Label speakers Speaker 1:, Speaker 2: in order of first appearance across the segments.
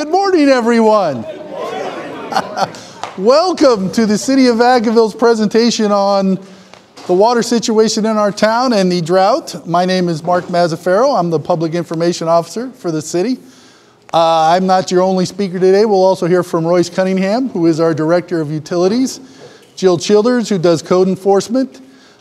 Speaker 1: Good morning, everyone. Welcome to the City of Vacaville's presentation on the water situation in our town and the drought. My name is Mark Mazzaferro. I'm the Public Information Officer for the city. I'm not your only speaker today. We'll also hear from Royce Cunningham, who is our Director of Utilities, Jill Childers, who does code enforcement,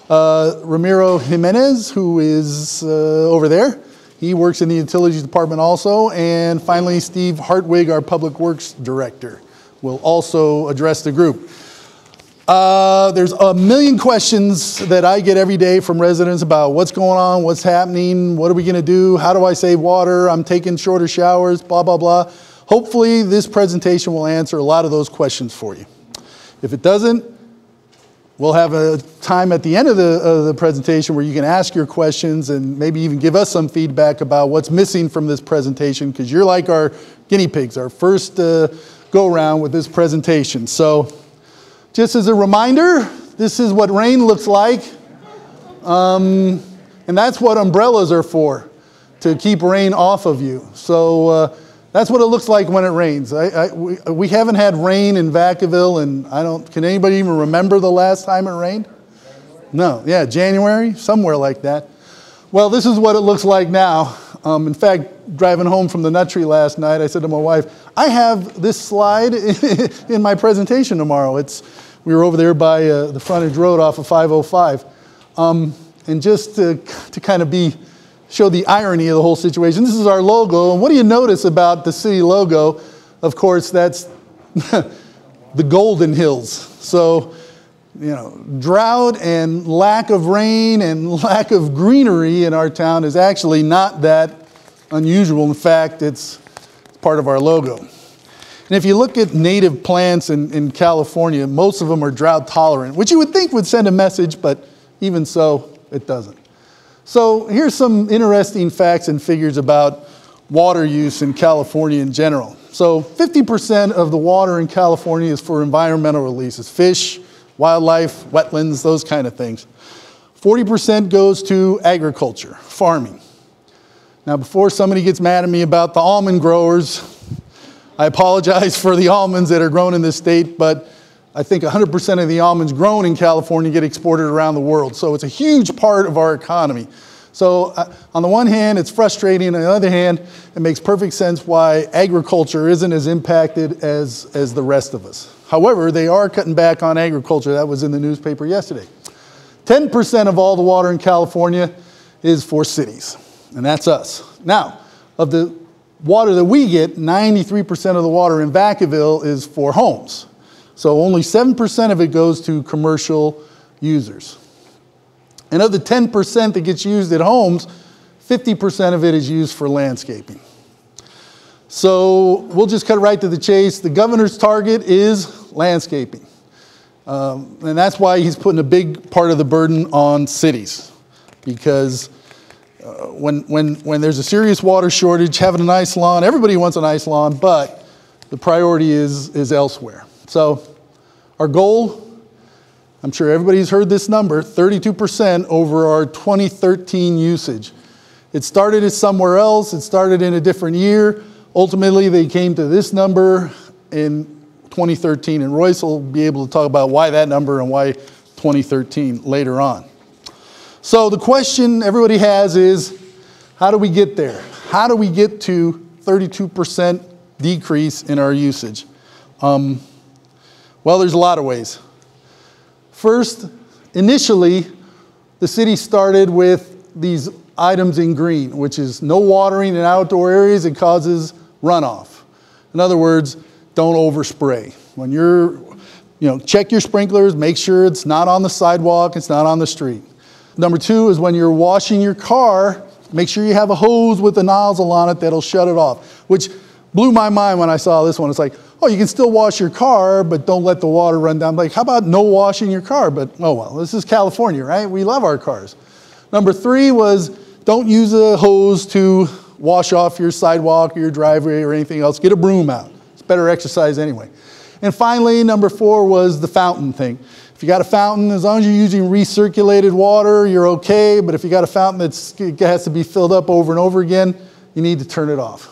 Speaker 1: Ramiro Jimenez, who is over there. He works in the Utilities Department also. And finally, Steve Hartwig, our Public Works Director, will also address the group. There's a million questions that I get every day from residents about what's going on, what's happening, what are we going to do, how do I save water, I'm taking shorter showers, blah, blah, blah. Hopefully, this presentation will answer a lot of those questions for you. If it doesn't, we'll have a time at the end of the presentation where you can ask your questions and maybe even give us some feedback about what's missing from this presentation, because you're like our guinea pigs, our first go-around with this presentation. So just as a reminder, this is what rain looks like. And that's what umbrellas are for, to keep rain off of you. So that's what it looks like when it rains. We haven't had rain in Vacaville, and can anybody even remember the last time it rained? No, yeah, January, somewhere like that. Well, this is what it looks like now. In fact, driving home from the nut tree last night, I said to my wife, I have this slide in my presentation tomorrow. We were over there by the frontage road off of 505. And just to kind of show the irony of the whole situation. This is our logo, and what do you notice about the city logo? Of course, that's the Golden Hills. So, drought and lack of rain and lack of greenery in our town is actually not that unusual. In fact, it's part of our logo. And if you look at native plants in California, most of them are drought tolerant, which you would think would send a message, but even so, it doesn't. So here's some interesting facts and figures about water use in California in general. So 50% of the water in California is for environmental releases, fish, wildlife, wetlands, those kind of things. 40% goes to agriculture, farming. Now, before somebody gets mad at me about the almond growers, I apologize for the almonds that are grown in this state, but I think 100% of the almonds grown in California get exported around the world. So it's a huge part of our economy. So on the one hand, it's frustrating. On the other hand, it makes perfect sense why agriculture isn't as impacted as the rest of us. However, they are cutting back on agriculture. That was in the newspaper yesterday. 10% of all the water in California is for cities, and that's us. Now, of the water that we get, 93% of the water in Vacaville is for homes. So only 7% of it goes to commercial users. And of the 10% that gets used at homes, 50% of it is used for landscaping. So we'll just cut right to the chase. The governor's target is landscaping. And that's why he's putting a big part of the burden on cities. Because when there's a serious water shortage, having a nice lawn, everybody wants a nice lawn, but the priority is elsewhere. So our goal, I'm sure everybody's heard this number, 32% over our 2013 usage. It started as somewhere else. It started in a different year. Ultimately, they came to this number in 2013, and Royce will be able to talk about why that number and why 2013 later on. So the question everybody has is, how do we get there? How do we get to 32% decrease in our usage? Well, there's a lot of ways. First, initially, the city started with these items in green, which is no watering in outdoor areas. It causes runoff. In other words, don't overspray. When check your sprinklers, make sure it's not on the sidewalk, it's not on the street. Number two is when you're washing your car, make sure you have a hose with a nozzle on it that'll shut it off, which blew my mind when I saw this one. It's like, oh, you can still wash your car, but don't let the water run down. Like, how about no washing your car? But, oh well, this is California, right? We love our cars. Number three was don't use a hose to wash off your sidewalk or your driveway or anything else. Get a broom out. It's better exercise anyway. And finally, number four was the fountain thing. If you got a fountain, as long as you're using recirculated water, you're okay. But if you got a fountain that has to be filled up over and over again, you need to turn it off.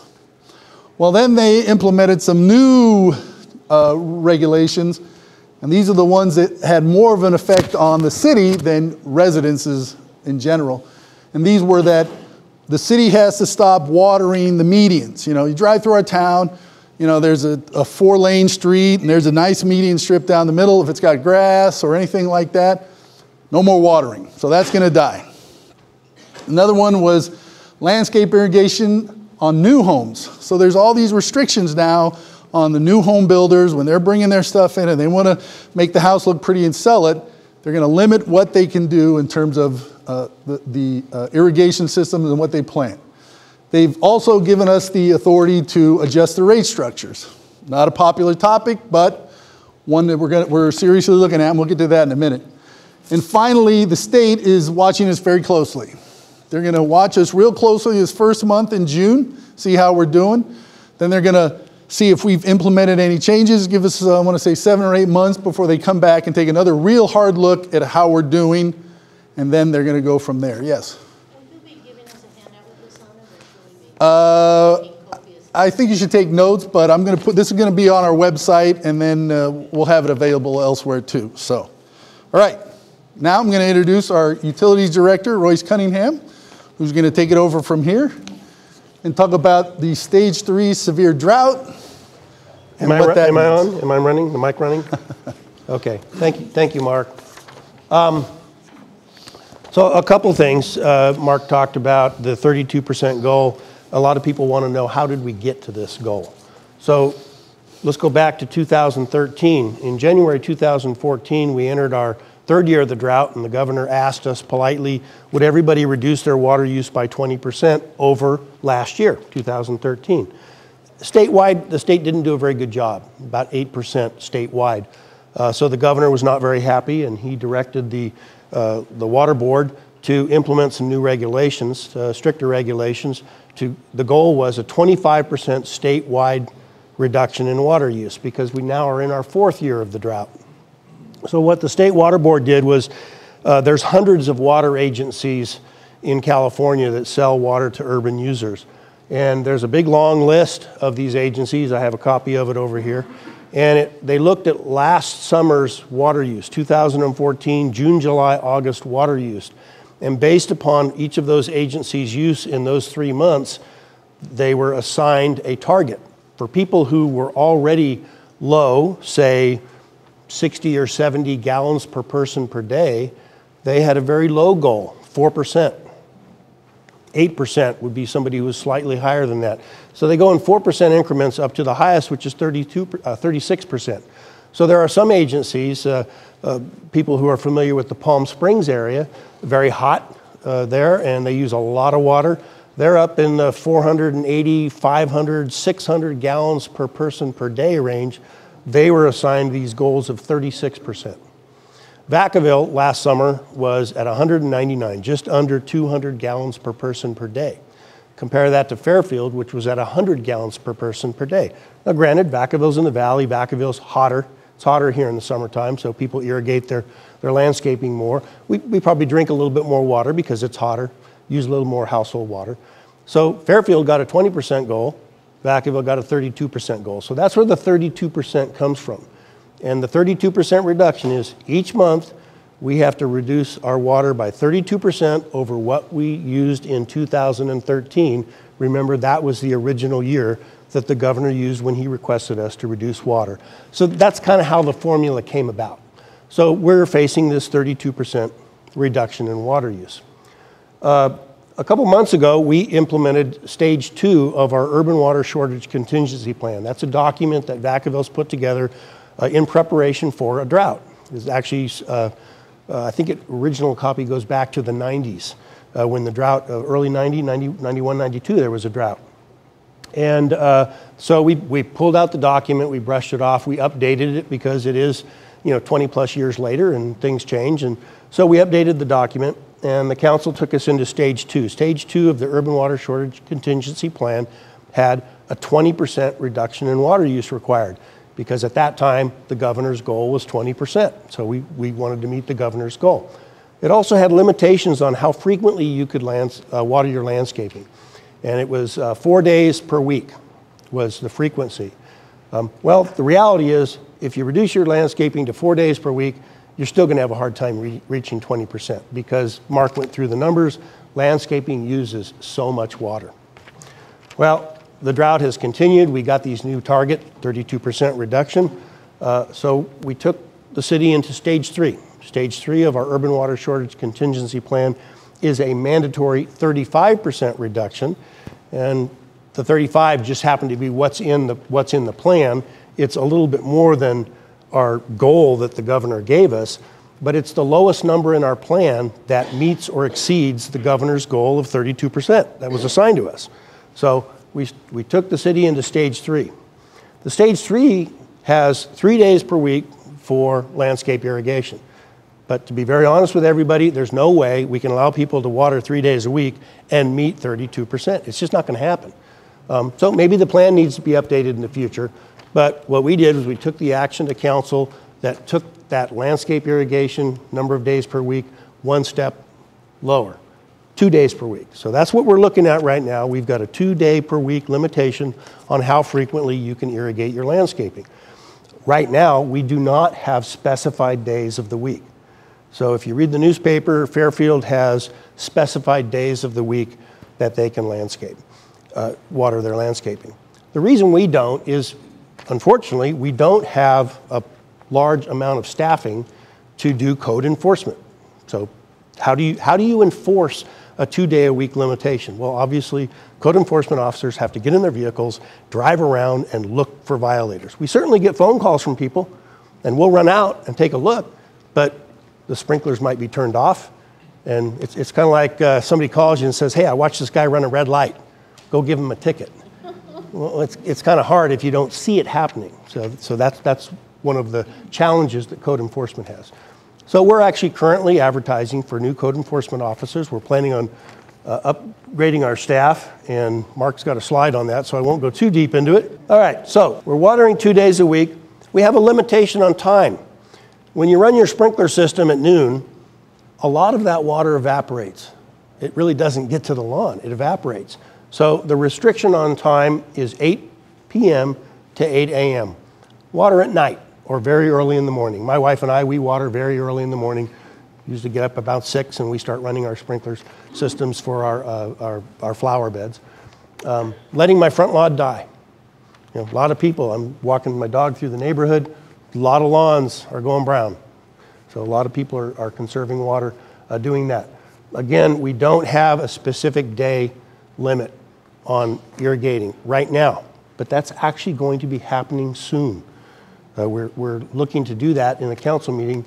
Speaker 1: Well, then they implemented some new regulations, and these are the ones that had more of an effect on the city than residences in general. And these were that the city has to stop watering the medians. You know, you drive through our town, you know, there's a 4-lane street and there's a nice median strip down the middle. If it's got grass or anything like that, no more watering. So that's going to die. Another one was landscape irrigation on new homes. So there's all these restrictions now on the new home builders when they're bringing their stuff in and they want to make the house look pretty and sell it. They're going to limit what they can do in terms of the irrigation systems and what they plant. They've also given us the authority to adjust the rate structures. Not a popular topic, but one that we're seriously looking at, and we'll get to that in a minute. And finally, the state is watching us very closely. They're going to watch us real closely this first month in June, see how we're doing. Then they're going to see if we've implemented any changes, give us, I want to say 7 or 8 months before they come back and take another real hard look at how we're doing, and then they're going to go from there. Yes?
Speaker 2: Will you be giving us a handout with this on it, or should we be
Speaker 1: I think you should take notes, but I'm going to put, this is going to be on our website, and then we'll have it available elsewhere too. So, all right. Now I'm going to introduce our Utilities Director, Royce Cunningham, who's going to take it over from here and talk about the Stage 3 severe drought.
Speaker 3: Am I on? Am I running? The mic running? Okay. Thank you, Mark. So a couple things. Mark talked about the 32% goal. A lot of people want to know, how did we get to this goal? So let's go back to 2013. In January 2014, we entered our 3rd year of the drought, and the governor asked us politely, would everybody reduce their water use by 20% over last year, 2013? Statewide, the state didn't do a very good job, about 8% statewide. So the governor was not very happy, and he directed the water board to implement some new regulations, stricter regulations. The goal was a 25% statewide reduction in water use, because we now are in our 4th year of the drought. So what the state water board did was, there's hundreds of water agencies in California that sell water to urban users. And there's a big long list of these agencies. I have a copy of it over here. And they looked at last summer's water use, 2014, June, July, August water use. And based upon each of those agencies' use in those 3 months, they were assigned a target. For people who were already low, say 60 or 70 gallons per person per day, they had a very low goal, 4%. 8% would be somebody who was slightly higher than that. So they go in 4% increments up to the highest, which is 36%. So there are some agencies, people who are familiar with the Palm Springs area, very hot there, and they use a lot of water. They're up in the 480, 500, 600 gallons per person per day range. They were assigned these goals of 36%. Vacaville last summer was at 199, just under 200 gallons per person per day. Compare that to Fairfield, which was at 100 gallons per person per day. Now granted, Vacaville's in the valley, Vacaville's hotter. It's hotter here in the summertime, so people irrigate their landscaping more. We probably drink a little bit more water because it's hotter, use a little more household water. So Fairfield got a 20% goal, Vacaville got a 32% goal. So that's where the 32% comes from. And the 32% reduction is each month we have to reduce our water by 32% over what we used in 2013. Remember, that was the original year that the governor used when he requested us to reduce water. So that's kind of how the formula came about. So we're facing this 32% reduction in water use. A couple months ago, we implemented stage 2 of our urban water shortage contingency plan. That's a document that Vacaville's put together in preparation for a drought. It's actually, I think the original copy goes back to the 90s, when the drought, early 91, 92, there was a drought. And so we pulled out the document, we brushed it off, we updated it because it is, 20 plus years later and things change. And so we updated the document, and the council took us into stage 2. Stage 2 of the urban water shortage contingency plan had a 20% reduction in water use required, because at that time, the governor's goal was 20%. So we wanted to meet the governor's goal. It also had limitations on how frequently you could water your landscaping. And it was 4 days per week. was the frequency. Well, the reality is, if you reduce your landscaping to 4 days per week, you're still going to have a hard time reaching 20% because Mark went through the numbers. Landscaping uses so much water. Well, the drought has continued. We got these new target, 32% reduction. So we took the city into stage 3. Stage 3 of our urban water shortage contingency plan is a mandatory 35% reduction. And the 35 just happened to be what's in the plan. It's a little bit more than our goal that the governor gave us, but it's the lowest number in our plan that meets or exceeds the governor's goal of 32% that was assigned to us. So we took the city into stage 3. The stage 3 has 3 days per week for landscape irrigation. But to be very honest with everybody, there's no way we can allow people to water 3 days a week and meet 32%. It's just not going to happen. So maybe the plan needs to be updated in the future. But what we did was we took the action to council that took that landscape irrigation number of days per week one step lower, 2 days per week. So that's what we're looking at right now. We've got a 2 day per week limitation on how frequently you can irrigate your landscaping. Right now, we do not have specified days of the week. So if you read the newspaper, Fairfield has specified days of the week that they can water their landscaping. The reason we don't is, unfortunately, we don't have a large amount of staffing to do code enforcement. So how do you enforce a 2 day a week limitation? Well, obviously, code enforcement officers have to get in their vehicles, drive around, and look for violators. We certainly get phone calls from people, and we'll run out and take a look, but the sprinklers might be turned off. And it's kind of like somebody calls you and says, hey, I watched this guy run a red light. Go give him a ticket. Well, it's kind of hard if you don't see it happening. So that's one of the challenges that code enforcement has. So we're actually currently advertising for new code enforcement officers. We're planning on upgrading our staff, and Mark's got a slide on that, so I won't go too deep into it. All right, so we're watering 2 days a week. We have a limitation on time. When you run your sprinkler system at noon, a lot of that water evaporates. It really doesn't get to the lawn, it evaporates. So the restriction on time is 8 p.m. to 8 a.m. Water at night or very early in the morning. My wife and I, we water very early in the morning. Usually get up about 6 and we start running our sprinkler systems for our flower beds. Letting my front lawn die. You know, a lot of people, I'm walking my dog through the neighborhood, a lot of lawns are going brown. So a lot of people are conserving water doing that. Again, we don't have a specific day limit on irrigating right now, but that's actually going to be happening soon. We're looking to do that in a council meeting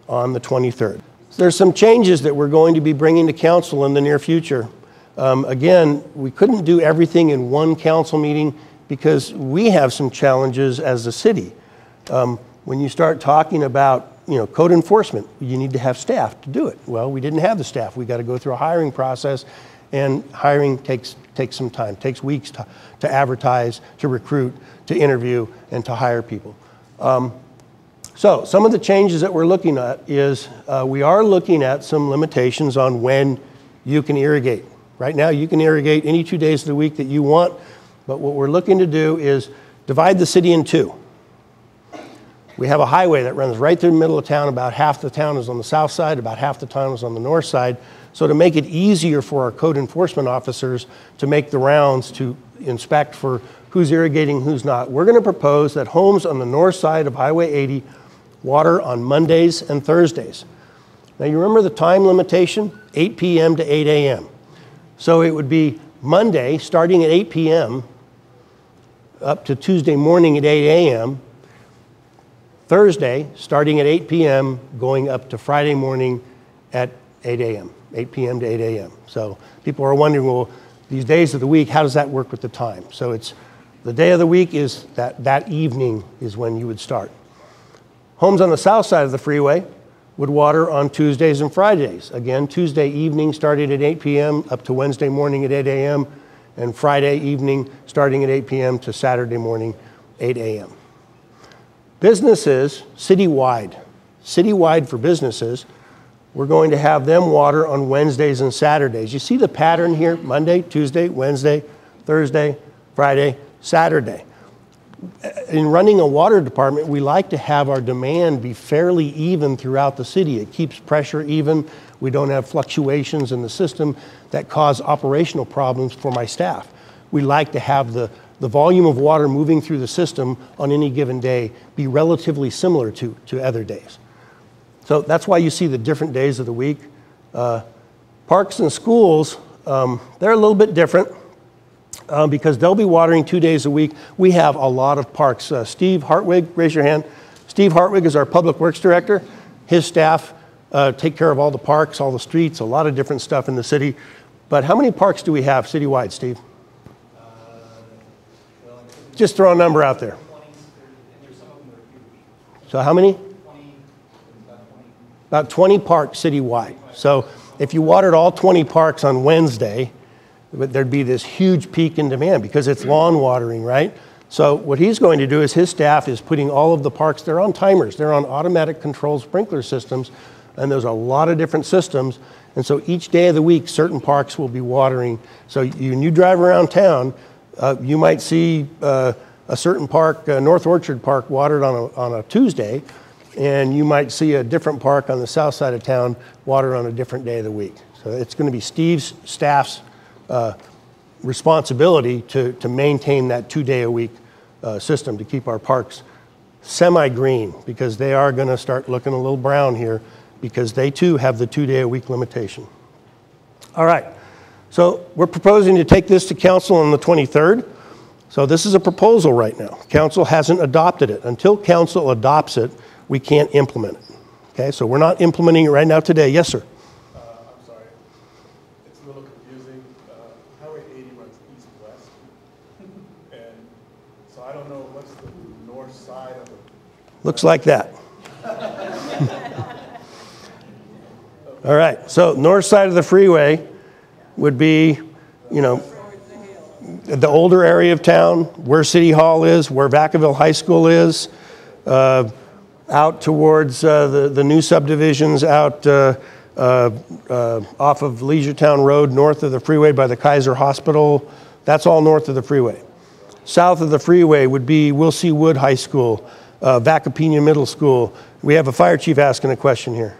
Speaker 3: on the 23rd. There's some changes that we're going to be bringing to council in the near future. Again, we couldn't do everything in one council meeting because we have some challenges as a city. When you start talking about code enforcement, you need to have staff to do it. Well, we didn't have the staff. We got to go through a hiring process, and hiring takes some time, takes weeks to advertise, to recruit, to interview, and to hire people. So some of the changes that we're looking at is we are looking at some limitations on when you can irrigate. Right now, you can irrigate any 2 days of the week that you want, but what we're looking to do is divide the city in two. We have a highway that runs right through the middle of town. About half the town is on the south side, about half the town is on the north side. So to make it easier for our code enforcement officers to make the rounds to inspect for who's irrigating, who's not, we're going to propose that homes on the north side of Highway 80 water on Mondays and Thursdays. Now you remember the time limitation? 8 p.m. to 8 a.m. So it would be Monday starting at 8 p.m. up to Tuesday morning at 8 a.m., Thursday starting at 8 p.m. going up to Friday morning at 8 a.m., 8 p.m. to 8 a.m. So people are wondering, well, these days of the week, how does that work with the time? So it's the day of the week is that evening is when you would start. Homes on the south side of the freeway would water on Tuesdays and Fridays. Again, Tuesday evening starting at 8 p.m. up to Wednesday morning at 8 a.m. and Friday evening starting at 8 p.m. to Saturday morning, 8 a.m. Businesses, citywide for businesses, we're going to have them water on Wednesdays and Saturdays. You see the pattern here? Monday, Tuesday, Wednesday, Thursday, Friday, Saturday. In running a water department, we like to have our demand be fairly even throughout the city. It keeps pressure even. We don't have fluctuations in the system that cause operational problems for my staff. We like to have the volume of water moving through the system on any given day be relatively similar to other days. So that's why you see the different days of the week. Parks and schools, they're a little bit different because they'll be watering 2 days a week. We have a lot of parks. Steve Hartwig, raise your hand. Steve Hartwig is our Public Works Director. His staff take care of all the parks, all the streets, a lot of different stuff in the city. But how many parks do we have citywide, Steve? Just throw a number out there. So how many? About 20 parks citywide. So if you watered all 20 parks on Wednesday, there'd be this huge peak in demand because it's lawn watering, right? So what he's going to do is his staff is putting all of the parks, they're on timers, they're on automatic control sprinkler systems, and there's a lot of different systems. And so each day of the week, certain parks will be watering. So when you drive around town, you might see a certain park, North Orchard Park, watered on a Tuesday, and you might see a different park on the south side of town watered on a different day of the week. So it's going to be Steve's staff's responsibility to maintain that 2 day a week system to keep our parks semi-green, because they are going to start looking a little brown here because they too have the 2 day a week limitation. All right. So we're proposing to take this to council on the 23rd. So this is a proposal right now. Council hasn't adopted it. Until council adopts it, we can't implement it. Okay, so we're not implementing it right now today. Yes, sir.
Speaker 4: I'm sorry. It's a little confusing. Highway 80 runs east-west. And so I don't know what's the north side of the...
Speaker 3: Looks like that. All right, so north side of the freeway would be, you know, the older area of town, where City Hall is, where Vacaville High School is, out towards the new subdivisions out off of Leisure Town Road, north of the freeway by the Kaiser Hospital. That's all north of the freeway. South of the freeway would be Wilsey Wood High School, Vacapina Middle School. We have a fire chief asking a question here.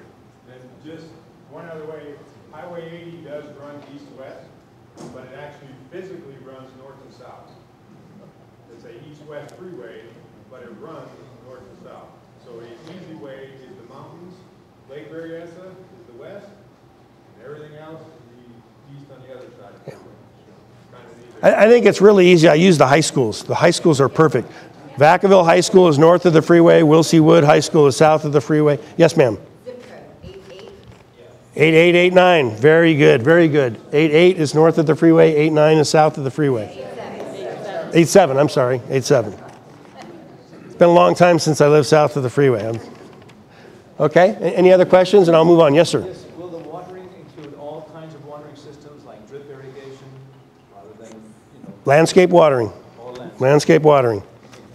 Speaker 3: I think it's really easy. I use the high schools. The high schools are perfect. Vacaville High School is north of the freeway. Wilsey Wood High School is south of the freeway. Yes, ma'am.
Speaker 2: Zip code 88.
Speaker 3: 8889. Very good. Very good. 88 is north of the freeway. 89 is south of the freeway. 87. I'm sorry. 87. It's been a long time since I lived south of the freeway. Okay. Any other questions? And I'll move on. Yes, sir.
Speaker 5: Yes. Will the watering include all kinds of watering systems like drip irrigation rather than,
Speaker 3: landscape watering. Landscape watering.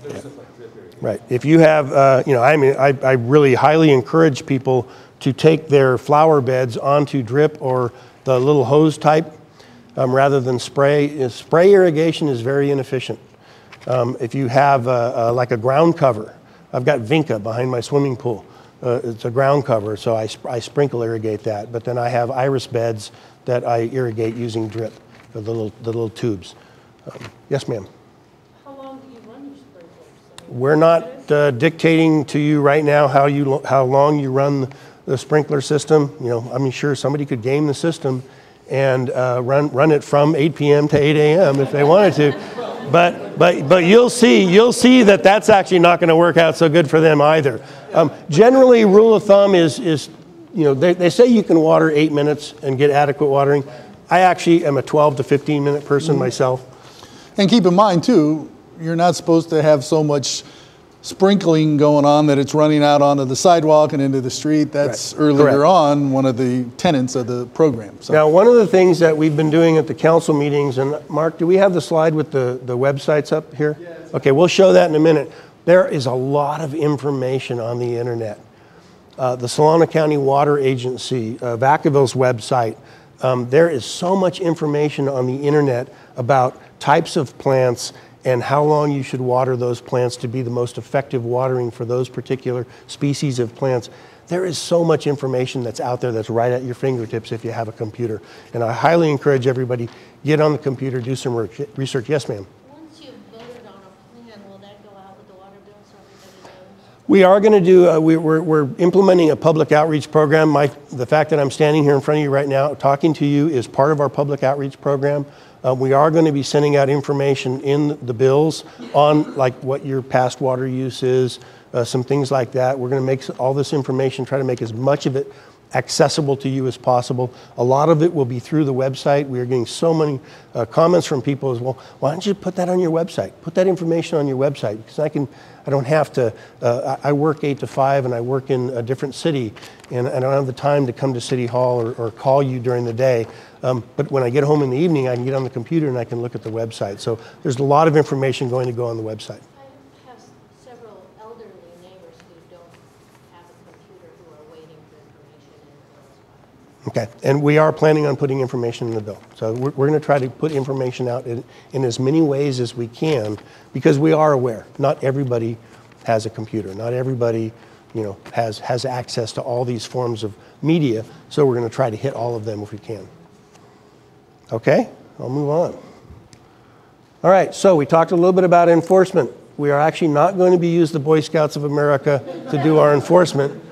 Speaker 3: Yeah. Right. If you have, I really highly encourage people to take their flower beds onto drip or the little hose type rather than spray. Spray irrigation is very inefficient. If you have like a ground cover, I've got Vinca behind my swimming pool. It's a ground cover, so I sprinkle irrigate that. But then I have iris beds that I irrigate using drip, the little tubes. Yes, ma'am.
Speaker 2: How long do you run your sprinklers?
Speaker 3: We're not dictating to you right now how long you run the sprinkler system. Sure, somebody could game the system and run it from 8 p.m. to 8 a.m. if they wanted to. But you'll see that that's actually not going to work out so good for them either. Generally, rule of thumb is they say you can water 8 minutes and get adequate watering. I actually am a 12 to 15 minute person myself.
Speaker 1: And keep in mind too, you're not supposed to have so much sprinkling going on that it's running out onto the sidewalk and into the street. That's right. Earlier on one of the tenets of the program. So.
Speaker 3: Now, one of the things that we've been doing at the council meetings, and Mark, do we have the slide with the websites up here? Yes. Okay, we'll show that in a minute. There is a lot of information on the internet. The Solano County Water Agency, Vacaville's website, there is so much information on the internet about types of plants and how long you should water those plants to be the most effective watering for those particular species of plants. There is so much information that's out there that's right at your fingertips if you have a computer. And I highly encourage everybody, get on the computer, do some research. Yes, ma'am.
Speaker 2: Once you've voted on a plan, will that go out with the water bill so everybody knows?
Speaker 3: We are going to do, we're implementing a public outreach program. The fact that I'm standing here in front of you right now, talking to you, is part of our public outreach program. We are going to be sending out information in the bills on like what your past water use is, some things like that. We're going to make all this information, try to make as much of it accessible to you as possible. A lot of it will be through the website. We are getting so many comments from people as well. Why don't you put that on your website? Put that information on your website, because I don't have to, I work 8 to 5 and I work in a different city, and I don't have the time to come to City Hall or call you during the day. But when I get home in the evening, I can get on the computer and I can look at the website. So there's a lot of information going to go on the website.
Speaker 2: I have several elderly neighbors who don't have a computer who are waiting for information in the
Speaker 3: Okay, and we are planning on putting information in the bill. So we're going to try to put information out in as many ways as we can, because we are aware not everybody has a computer. Not everybody, has access to all these forms of media. So we're going to try to hit all of them if we can. Okay, I'll move on. All right, so we talked a little bit about enforcement. We are actually not going to be the Boy Scouts of America to do our enforcement.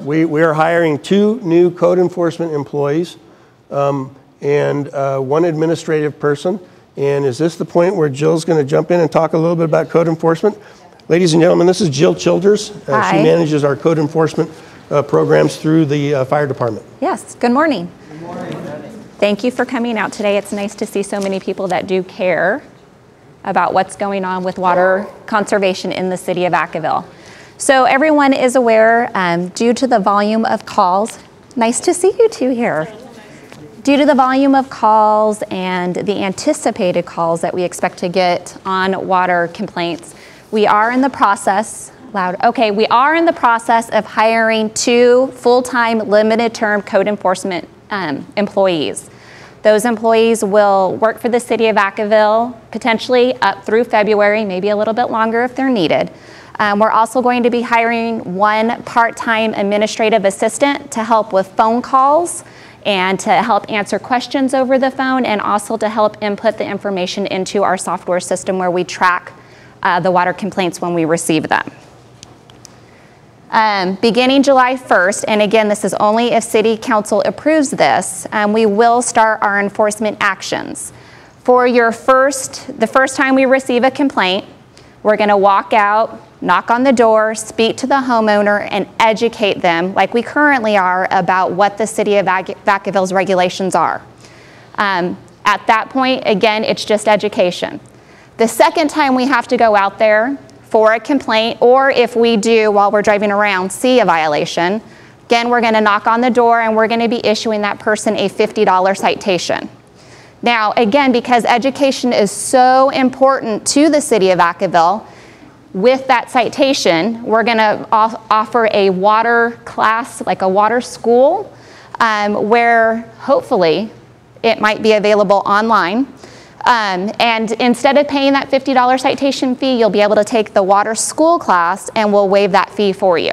Speaker 3: We are hiring 2 new code enforcement employees and 1 administrative person. And is this the point where Jill's going to jump in and talk a little bit about code enforcement? Ladies and gentlemen, this is Jill Childers. She manages our code enforcement programs through the fire department.
Speaker 6: Yes, good morning. Good morning. Thank you for coming out today. It's nice to see so many people that do care about what's going on with water conservation in the city of Vacaville. So everyone is aware, due to the volume of calls, nice to see you two here. Due to the volume of calls and the anticipated calls that we expect to get on water complaints, we are in the process, we are in the process of hiring 2 full-time limited-term code enforcement employees. Those employees will work for the city of Vacaville, potentially up through February, maybe a little bit longer if they're needed. We're also going to be hiring 1 part-time administrative assistant to help with phone calls and to help answer questions over the phone, and also to help input the information into our software system where we track the water complaints when we receive them. Beginning July 1st, and again, this is only if City Council approves this, we will start our enforcement actions. For the first time we receive a complaint, we're going to walk out, knock on the door, speak to the homeowner, and educate them, like we currently are, about what the City of Vacaville's regulations are. At that point, again, it's just education. The second time we have to go out there for a complaint, or if we do, while we're driving around, see a violation, again, we're going to knock on the door and we're going to be issuing that person a $50 citation. Now, again, because education is so important to the city of Vacaville, with that citation, we're going to offer a water class, like a water school, where hopefully it might be available online. And instead of paying that $50 citation fee, you'll be able to take the water school class and we'll waive that fee for you.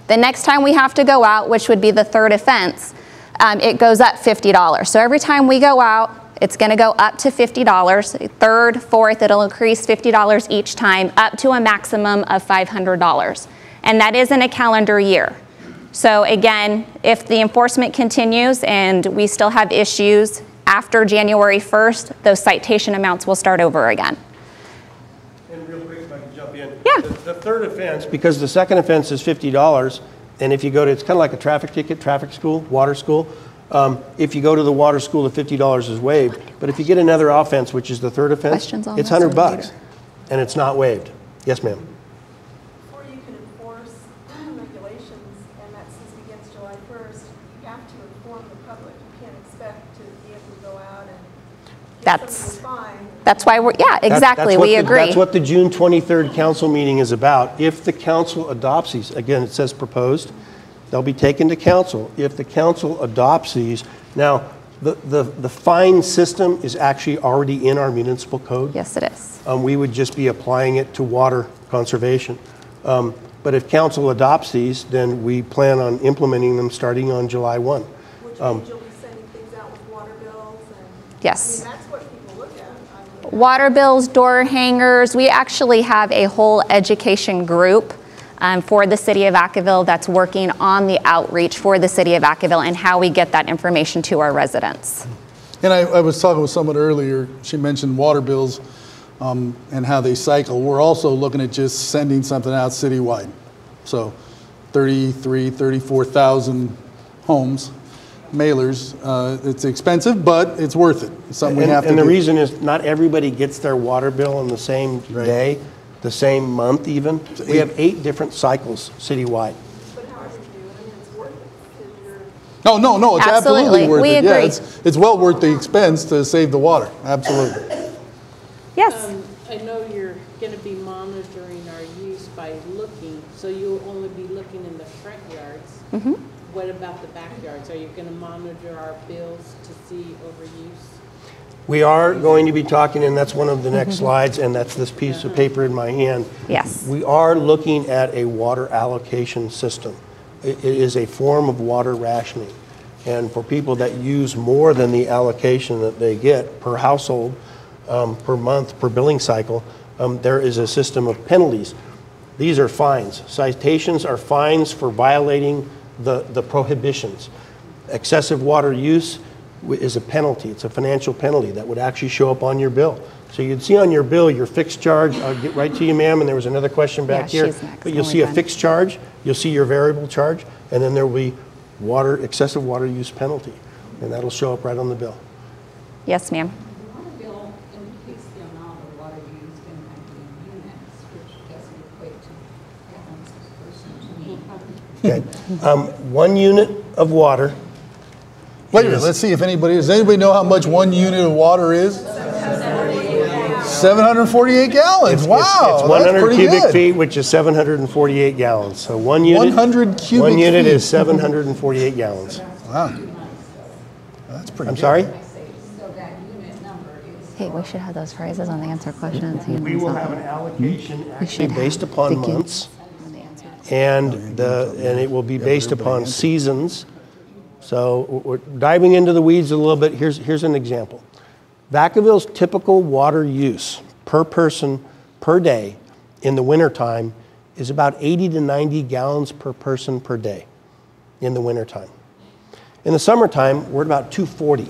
Speaker 6: The next time we have to go out, which would be the 3rd offense, it goes up $50. So every time we go out, it's going to go up to $50. 3rd, 4th, it'll increase $50 each time, up to a maximum of $500. And that is in a calendar year. So again, if the enforcement continues and we still have issues after January 1st, those citation amounts will start over again.
Speaker 3: And real quick, if I can jump in.
Speaker 6: Yeah.
Speaker 3: The 3rd offense, because the 2nd offense is $50, and if you go to, it's kind of like a traffic ticket, traffic school, water school. If you go to the water school, the $50 is waived. But if you get another offense, which is the 3rd offense, it's $100, and it's not waived. Yes, ma'am.
Speaker 7: Before you can enforce regulations, and that since begins July 1st, you have to inform the public. You can't expect to be able to go out and get somebody fined.
Speaker 6: That's why we're, yeah, exactly, we agree.
Speaker 3: That's what the June 23rd council meeting is about. If the council adopts these, again, it says proposed, they'll be taken to council. If the council adopts these, now, The fine system is actually already in our municipal code.
Speaker 6: Yes, it is.
Speaker 3: We would just be applying it to water conservation. But if council adopts these, then we plan on implementing them starting on July 1.
Speaker 7: Which means you'll be sending things out with water bills and.
Speaker 6: Yes.
Speaker 7: I mean, that's what people look at.
Speaker 6: Water bills, door hangers. We actually have a whole education group for the City of Vacaville that's working on the outreach for the City of Vacaville and how we get that information to our residents.
Speaker 1: And I was talking with someone earlier, she mentioned water bills and how they cycle. We're also looking at just sending something out citywide. So 34,000 homes, mailers. It's expensive, but it's worth it. It's something we have to do.
Speaker 3: And the reason is not everybody gets their water bill on the same day, the same month even. We have 8 different cycles citywide.
Speaker 7: But however you do it, I mean, it's worth it because you're.
Speaker 1: No, it's absolutely worth
Speaker 6: We
Speaker 1: it.
Speaker 6: agree.
Speaker 1: Yeah, it's well worth the expense to save the water. Absolutely.
Speaker 6: Yes.
Speaker 8: I know you're going to be monitoring our use by looking, so you'll only be looking in the front yards.
Speaker 6: Mm-hmm.
Speaker 8: What about the backyards? Are you going to monitor our bills to see overuse?
Speaker 3: We are going to be talking, and that's one of the next slides, and that's this piece of paper in my hand.
Speaker 6: Yes.
Speaker 3: We are looking at a water allocation system. It is a form of water rationing. And for people that use more than the allocation that they get per household, per month, per billing cycle, there is a system of penalties. These are fines. Citations are fines for violating the prohibitions. Excessive water use is a penalty. It's a financial penalty that would actually show up on your bill. So you'd see on your bill your fixed charge. I'll get right to you, ma'am, and there was another question back here.
Speaker 6: she's next.
Speaker 3: But you'll see a fixed charge, you'll see your variable charge, and then there will be excessive water use penalty. And that'll show up right on the bill.
Speaker 6: Yes, ma'am.
Speaker 9: The water bill indicates the amount of water used in units, which doesn't equate to gallons per person to me.
Speaker 3: Okay. 1 unit of water.
Speaker 1: Wait a minute, let's see if does anybody know how much 1 unit of water is? 748 gallons. Wow,
Speaker 3: It's 100
Speaker 1: that's pretty
Speaker 3: cubic
Speaker 1: good.
Speaker 3: feet, which is 748 gallons. So 1 unit.
Speaker 1: 100 cubic
Speaker 3: 1 unit
Speaker 1: feet.
Speaker 3: is 748 gallons.
Speaker 1: Wow, that's pretty
Speaker 3: I'm
Speaker 1: good.
Speaker 3: sorry?
Speaker 9: So that unit number is.
Speaker 6: Hey, we should have those phrases on the answer questions.
Speaker 3: We will have an allocation actually
Speaker 6: should
Speaker 3: based
Speaker 6: have.
Speaker 3: upon
Speaker 6: Thank you.
Speaker 3: months, and it will be based upon seasons. So we're diving into the weeds a little bit. Here's an example. Vacaville's typical water use per person per day in the wintertime is about 80 to 90 gallons per person per day in the wintertime. In the summertime, we're at about 240.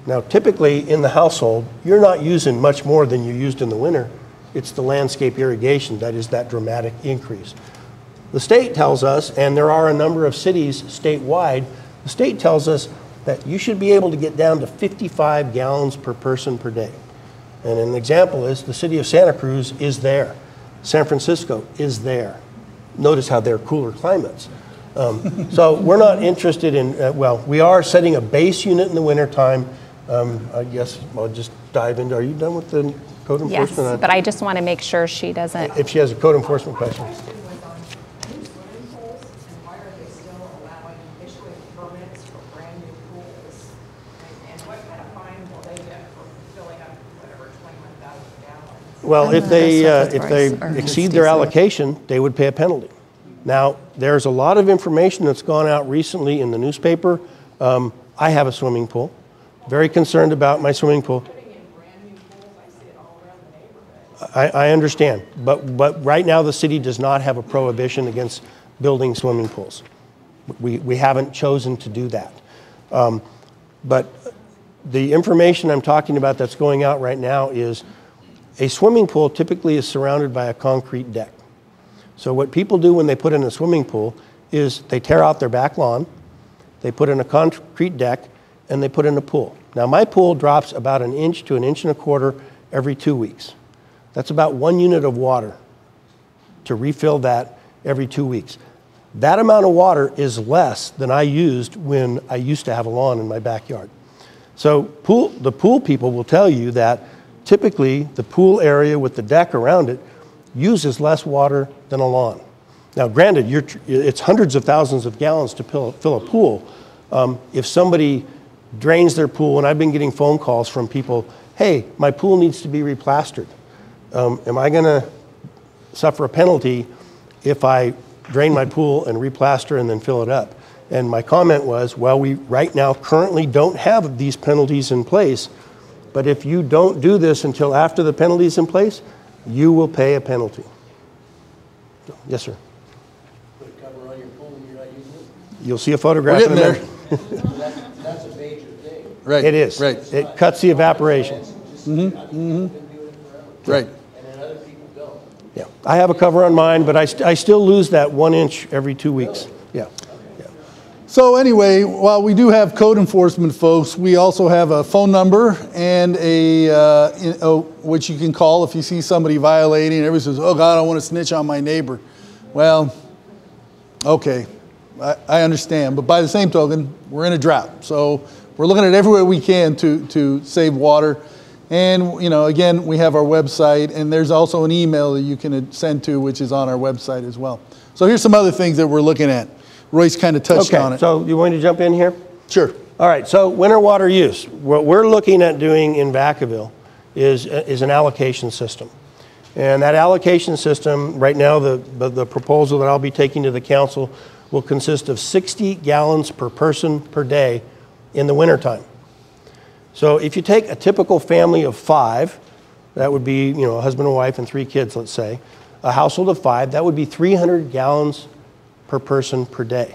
Speaker 3: Now, typically in the household, you're not using much more than you used in the winter. It's the landscape irrigation that is that dramatic increase. The state tells us, and there are a number of cities statewide, the state tells us that you should be able to get down to 55 gallons per person per day. And an example is the city of Santa Cruz is there. San Francisco is there. Notice how they're cooler climates. So we're not interested in, we are setting a base unit in the wintertime. I guess I'll just dive into, are you done with the code
Speaker 6: Yes,
Speaker 3: enforcement?
Speaker 6: but I just want to make sure she doesn't.
Speaker 3: If she has a code enforcement question.
Speaker 9: New swimming pools, and why are they still allowing issuing permits for brand new pools? And what kind of fine will they get for filling up whatever 21,000 gallons?
Speaker 3: Well,
Speaker 6: I'm
Speaker 3: if
Speaker 6: gonna
Speaker 3: they,
Speaker 6: go search
Speaker 3: if
Speaker 6: it
Speaker 3: they
Speaker 6: for us, or
Speaker 3: exceed
Speaker 6: just
Speaker 3: their
Speaker 6: do so.
Speaker 3: allocation, they would pay a penalty. Now, there's a lot of information that's gone out recently in the newspaper. I have a swimming pool. Very concerned about my swimming pool.
Speaker 9: Putting in brand new pools, I see it all around the neighborhood.
Speaker 3: I understand, but right now the city does not have a prohibition against building swimming pools. We haven't chosen to do that. But the information I'm talking about that's going out right now is a swimming pool typically is surrounded by a concrete deck. So what people do when they put in a swimming pool is they tear out their back lawn, they put in a concrete deck, and they put in a pool. Now my pool drops about 1 inch to 1.25 inches every 2 weeks. That's about 1 unit of water to refill that every 2 weeks. That amount of water is less than I used when I used to have a lawn in my backyard. So the pool people will tell you that typically the pool area with the deck around it uses less water than a lawn. Now granted, it's hundreds of thousands of gallons to fill a pool. If somebody drains their pool, and I've been getting phone calls from people, hey, my pool needs to be replastered. Am I going to suffer a penalty if I drain my pool and replaster and then fill it up? And my comment was, well, we right now currently don't have these penalties in place, but if you don't do this until after the penalty's in place, you will pay a penalty. Yes, sir.
Speaker 10: Put a cover on your pool when you're not using it?
Speaker 3: You'll see a photograph
Speaker 1: We're
Speaker 3: in
Speaker 1: getting
Speaker 3: there.
Speaker 10: That's a major thing.
Speaker 1: Right.
Speaker 3: It is.
Speaker 1: Right.
Speaker 3: It cuts the evaporation.
Speaker 1: Right.
Speaker 10: And then other people don't.
Speaker 3: Yeah. I have a cover on mine, but I still lose that 1 inch every 2 weeks. Yeah.
Speaker 1: So anyway, while we do have code enforcement folks, we also have a phone number and which you can call if you see somebody violating. Everybody says, oh God, I want to snitch on my neighbor. Well, okay, I understand. But by the same token, we're in a drought. So we're looking at everywhere we can to save water. And, again, we have our website, and there's also an email that you can send to, which is on our website as well. So here's some other things that we're looking at. Royce kind of touched on it.
Speaker 3: So you want me to jump in here?
Speaker 1: Sure.
Speaker 3: All right, so winter water use. What we're looking at doing in Vacaville is an allocation system. And that allocation system, right now, the proposal that I'll be taking to the council will consist of 60 gallons per person per day in the wintertime. So if you take a typical family of 5, that would be, a husband and wife and 3 kids, let's say, a household of 5, that would be 300 gallons per person per day.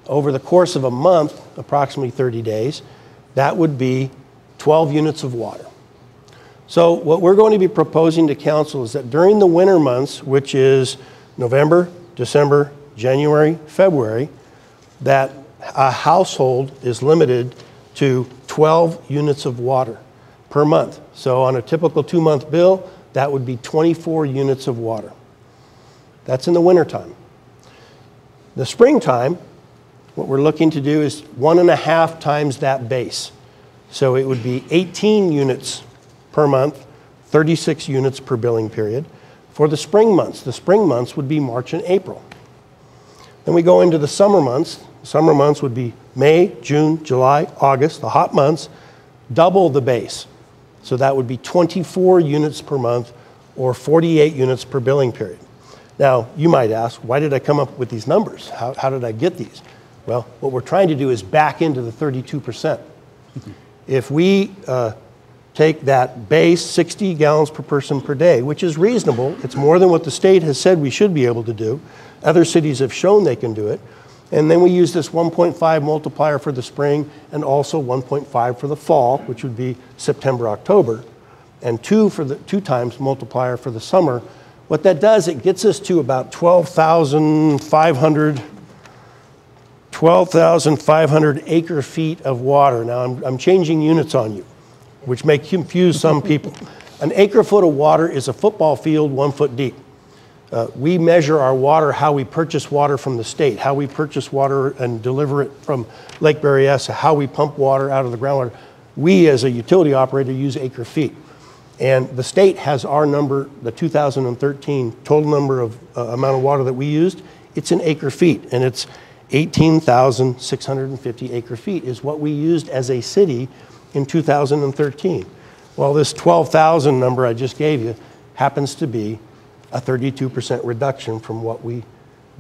Speaker 3: Over the course of a month, approximately 30 days, that would be 12 units of water. So what we're going to be proposing to council is that during the winter months, which is November, December, January, February, that a household is limited to 12 units of water per month. So on a typical 2-month bill, that would be 24 units of water. That's in the wintertime. The springtime, what we're looking to do is 1.5 times that base. So it would be 18 units per month, 36 units per billing period. For the spring months would be March and April. Then we go into the summer months. The summer months would be May, June, July, August, the hot months, double the base. So that would be 24 units per month or 48 units per billing period. Now, you might ask, why did I come up with these numbers? How did I get these? Well, what we're trying to do is back into the 32%. If we take that base 60 gallons per person per day, which is reasonable, it's more than what the state has said we should be able to do. Other cities have shown they can do it. And then we use this 1.5 multiplier for the spring and also 1.5 for the fall, which would be September, October, and 2 times multiplier for the summer. What that does, it gets us to about 12,500 acre feet of water. Now, I'm changing units on you, which may confuse some people. An acre foot of water is a football field 1 foot deep. We measure our water, how we purchase water from the state, how we purchase water and deliver it from Lake Berryessa, how we pump water out of the groundwater. We, as a utility operator, use acre feet. And the state has our number, the 2013 total number of amount of water that we used. It's in acre feet, and it's 18,650 acre feet is what we used as a city in 2013. Well, this 12,000 number I just gave you happens to be a 32% reduction from what we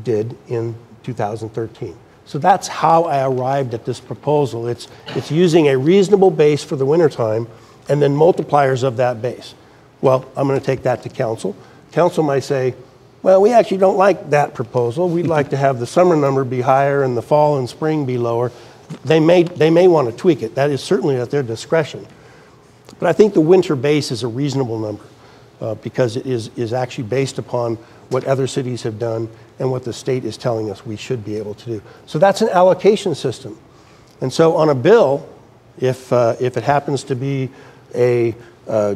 Speaker 3: did in 2013. So that's how I arrived at this proposal. It's using a reasonable base for the wintertime and then multipliers of that base. Well, I'm going to take that to council. Council might say, well, we actually don't like that proposal. We'd like to have the summer number be higher and the fall and spring be lower. They may want to tweak it. That is certainly at their discretion. But I think the winter base is a reasonable number because it is actually based upon what other cities have done and what the state is telling us we should be able to do. So that's an allocation system. And so on a bill, if it happens to be a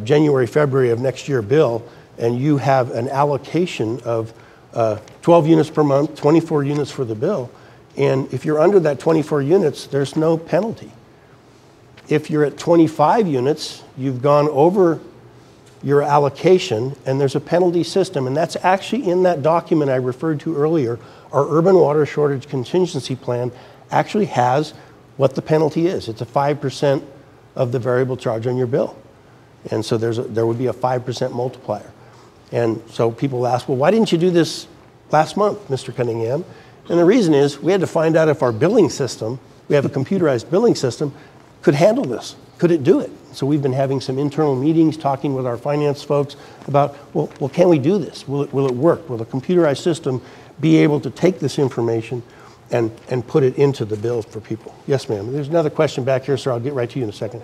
Speaker 3: January, February of next year bill, and you have an allocation of 12 units per month, 24 units for the bill, and if you're under that 24 units, there's no penalty. If you're at 25 units, you've gone over your allocation, and there's a penalty system, and that's actually in that document I referred to earlier. Our Urban Water Shortage Contingency Plan actually has what the penalty is. It's a 5% of the variable charge on your bill. And so there would be a 5% multiplier. And so people ask, well, why didn't you do this last month, Mr. Cunningham? And the reason is we had to find out if our billing system, we have a computerized billing system, could handle this. Could it do it? So we've been having some internal meetings, talking with our finance folks about, well, can we do this? Will it work? Will the computerized system be able to take this information and put it into the bill for people? Yes, ma'am. There's another question back here, sir. I'll get right to you in a second.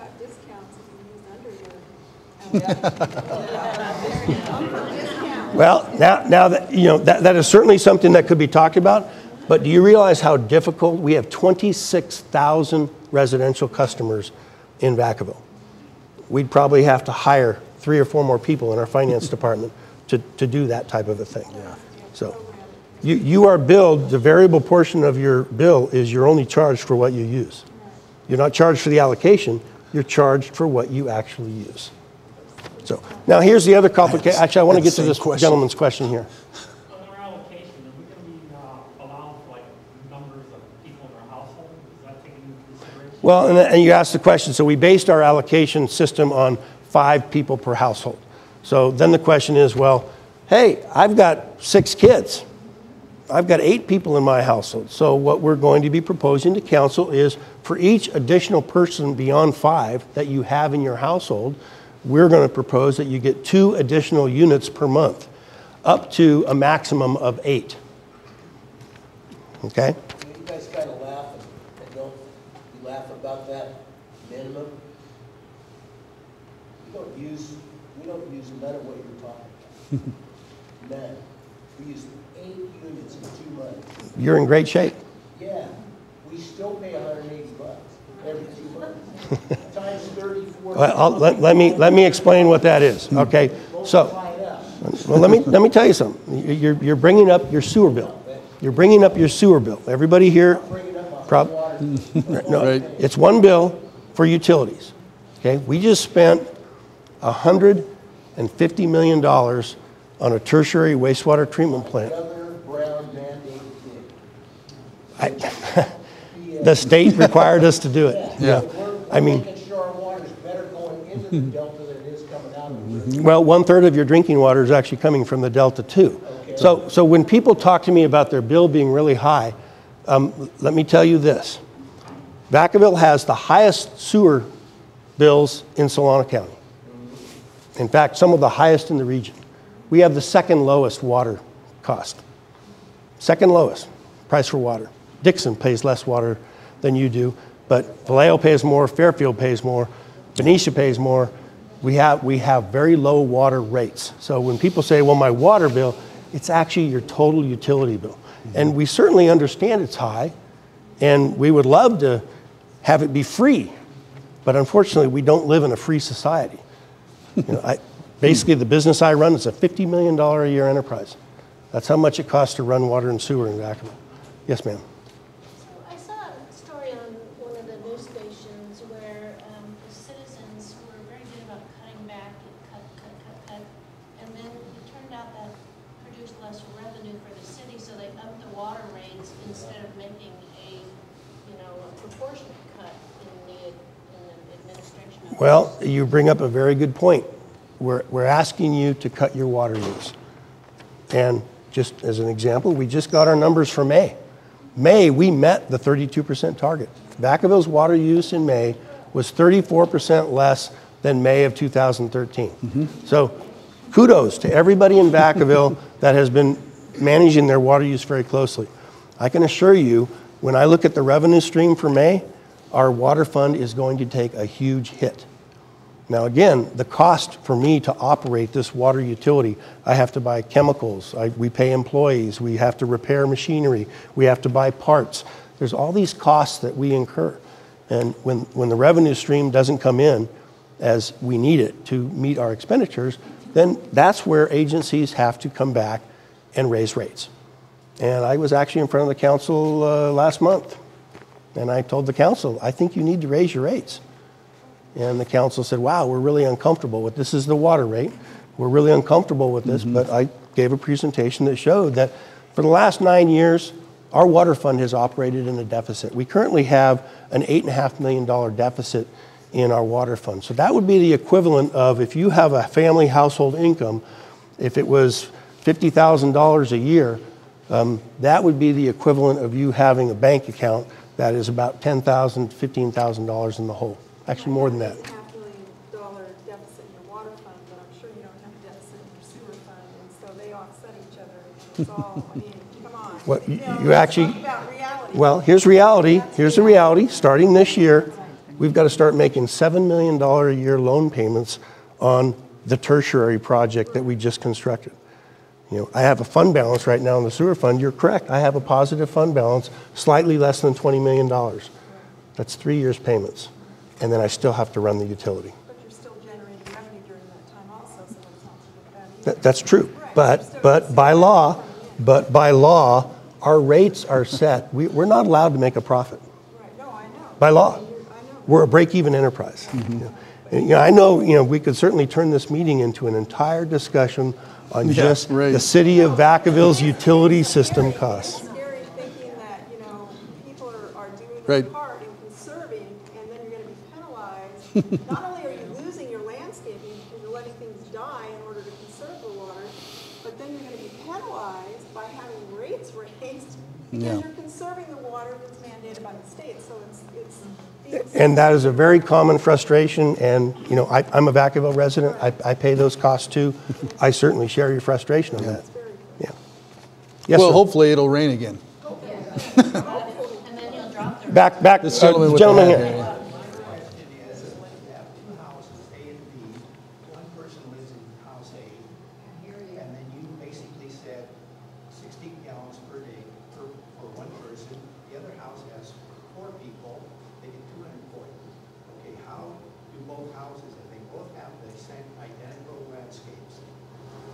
Speaker 3: Well, now that, you know, that is certainly something that could be talked about, but do you realize how difficult? We have 26,000 residential customers in Vacaville. We'd probably have to hire 3 or 4 more people in our finance department to do that type of a thing. Yeah. So you are billed, the variable portion of your bill is you're only charged for what you use. You're not charged for the allocation, you're charged for what you actually use. So now here's the other complication. Actually, I want to get to this gentleman's question here.
Speaker 11: On our allocation, are we going to be allowing for like numbers of people in our household? Is that taken into consideration?
Speaker 3: Well, and you asked the question. So we based our allocation system on 5 people per household. So then the question is, well, hey, I've got 6 kids. I've got 8 people in my household. So what we're going to be proposing to council is for each additional person beyond 5 that you have in your household, we're going to propose that you get 2 additional units per month, up to a maximum of 8. Okay?
Speaker 10: You guys kind of laugh and don't you laugh about that minimum? We don't use none of what you're talking about. None. We use 8 units in 2 months.
Speaker 3: You're in great shape.
Speaker 10: Yeah. We still pay $180 every 2 months. Times 34.
Speaker 3: Well, let me explain what that is. Okay, so well, let me tell you something. You're bringing up your sewer bill. You're bringing up your sewer bill. Everybody here, no, right. It's one bill for utilities. Okay, we just spent $150 million on a tertiary wastewater treatment plant. The state required us to do it. Yeah. I mean, well, 1/3 of your drinking water is actually coming from the Delta too. Okay. So when people talk to me about their bill being really high, let me tell you this. Vacaville has the highest sewer bills in Solano County. In fact, some of the highest in the region. We have the 2nd lowest water cost. 2nd lowest price for water. Dixon pays less water than you do, but Vallejo pays more, Fairfield pays more, Benicia pays more. We have very low water rates. So when people say, well, my water bill, it's actually your total utility bill. And we certainly understand it's high, and we would love to have it be free, but unfortunately we don't live in a free society. You know, basically the business I run is a $50 million a year enterprise. That's how much it costs to run water and sewer in Vacaville. Yes, ma'am.
Speaker 2: I saw a story on one of the news stations where the citizens were very good about cutting back and cut. And then it turned out that produced less revenue for the city, so they upped the water rates instead of making a proportionate cut in the administration.
Speaker 3: Well, you bring up a very good point. We're asking you to cut your water use. And just as an example, we just got our numbers for May. May, we met the 32% target. Vacaville's water use in May was 34% less than May of 2013. Mm-hmm. So kudos to everybody in Vacaville that has been managing their water use very closely. I can assure you, when I look at the revenue stream for May, our water fund is going to take a huge hit. Now again, the cost for me to operate this water utility, I have to buy chemicals, we pay employees, we have to repair machinery, we have to buy parts. There's all these costs that we incur. And when the revenue stream doesn't come in as we need it to meet our expenditures, then that's where agencies have to come back and raise rates. And I was actually in front of the council last month, and I told the council, I think you need to raise your rates. And the council said, wow, we're really uncomfortable with this. Is the water rate. We're really uncomfortable with this, but I gave a presentation that showed that for the last 9 years, our water fund has operated in a deficit. We currently have an $8.5 million deficit in our water fund. So that would be the equivalent of, if you have a family household income, if it was $50,000 a year, that would be the equivalent of you having a bank account that is about $10,000, $15,000 in the hole. Actually more than that.
Speaker 7: $8.5 million deficit in your water fund, but I'm sure you don't have a deficit in your sewer fund, and so they offset each other. It's all, I mean, come on.
Speaker 3: What,
Speaker 7: You know,
Speaker 3: you
Speaker 7: let's
Speaker 3: actually,
Speaker 7: talk about reality.
Speaker 3: well, here's reality. Here's the reality. Starting this year, we've got to start making $7 million a year loan payments on the tertiary project that we just constructed. You know, I have a fund balance right now in the sewer fund. You're correct. I have a positive fund balance, slightly less than $20 million. That's 3 years payments. And then I still have to run the utility.
Speaker 7: But you're still generating revenue during that time also, so that's not too bad either.
Speaker 3: That's true. But by law, our rates are set. We're not allowed to make a profit.
Speaker 7: Right, no, I know.
Speaker 3: By law.
Speaker 7: I know.
Speaker 3: We're a break-even enterprise. I know, we could certainly turn this meeting into an entire discussion on just the City of Vacaville's utility system costs.
Speaker 7: It's scary thinking that, people are doing their part in conserving, and then you're going to be penalized. Not only are you losing your landscaping because you're letting things die in order to conserve the water, but then you're going to be penalized by having rates raised because you're conserving the water that's mandated by the state. So
Speaker 3: and that is a very common frustration, and I'm a Vacaville resident. I pay those costs too. I certainly share your frustration on that. Yeah. Yes,
Speaker 1: well,
Speaker 3: sir.
Speaker 1: hopefully it'll rain again.
Speaker 2: And then you'll drop the
Speaker 3: Back,
Speaker 1: This gentleman with
Speaker 3: gentleman
Speaker 1: the
Speaker 3: here.
Speaker 1: hat here.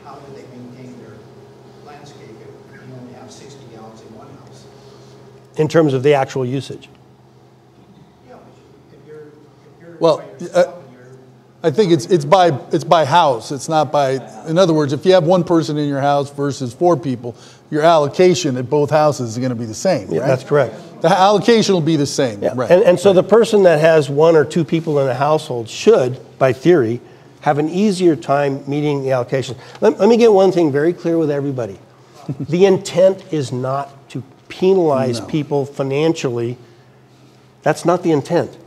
Speaker 12: How do they maintain their landscape if you only have 60 gallons in one house?
Speaker 3: In terms of the actual usage?
Speaker 12: Yeah, if you're
Speaker 1: Well, I think it's by house. It's not by, in other words, if you have one person in your house versus 4 people, your allocation at both houses is going to be the same, right?
Speaker 3: Yeah, that's correct.
Speaker 1: The allocation will be the same,
Speaker 3: Yeah.
Speaker 1: right?
Speaker 3: And so the person that has 1 or 2 people in a household should, by theory, have an easier time meeting the allocation. Let me get one thing very clear with everybody. The intent is not to penalize people financially. That's not the intent.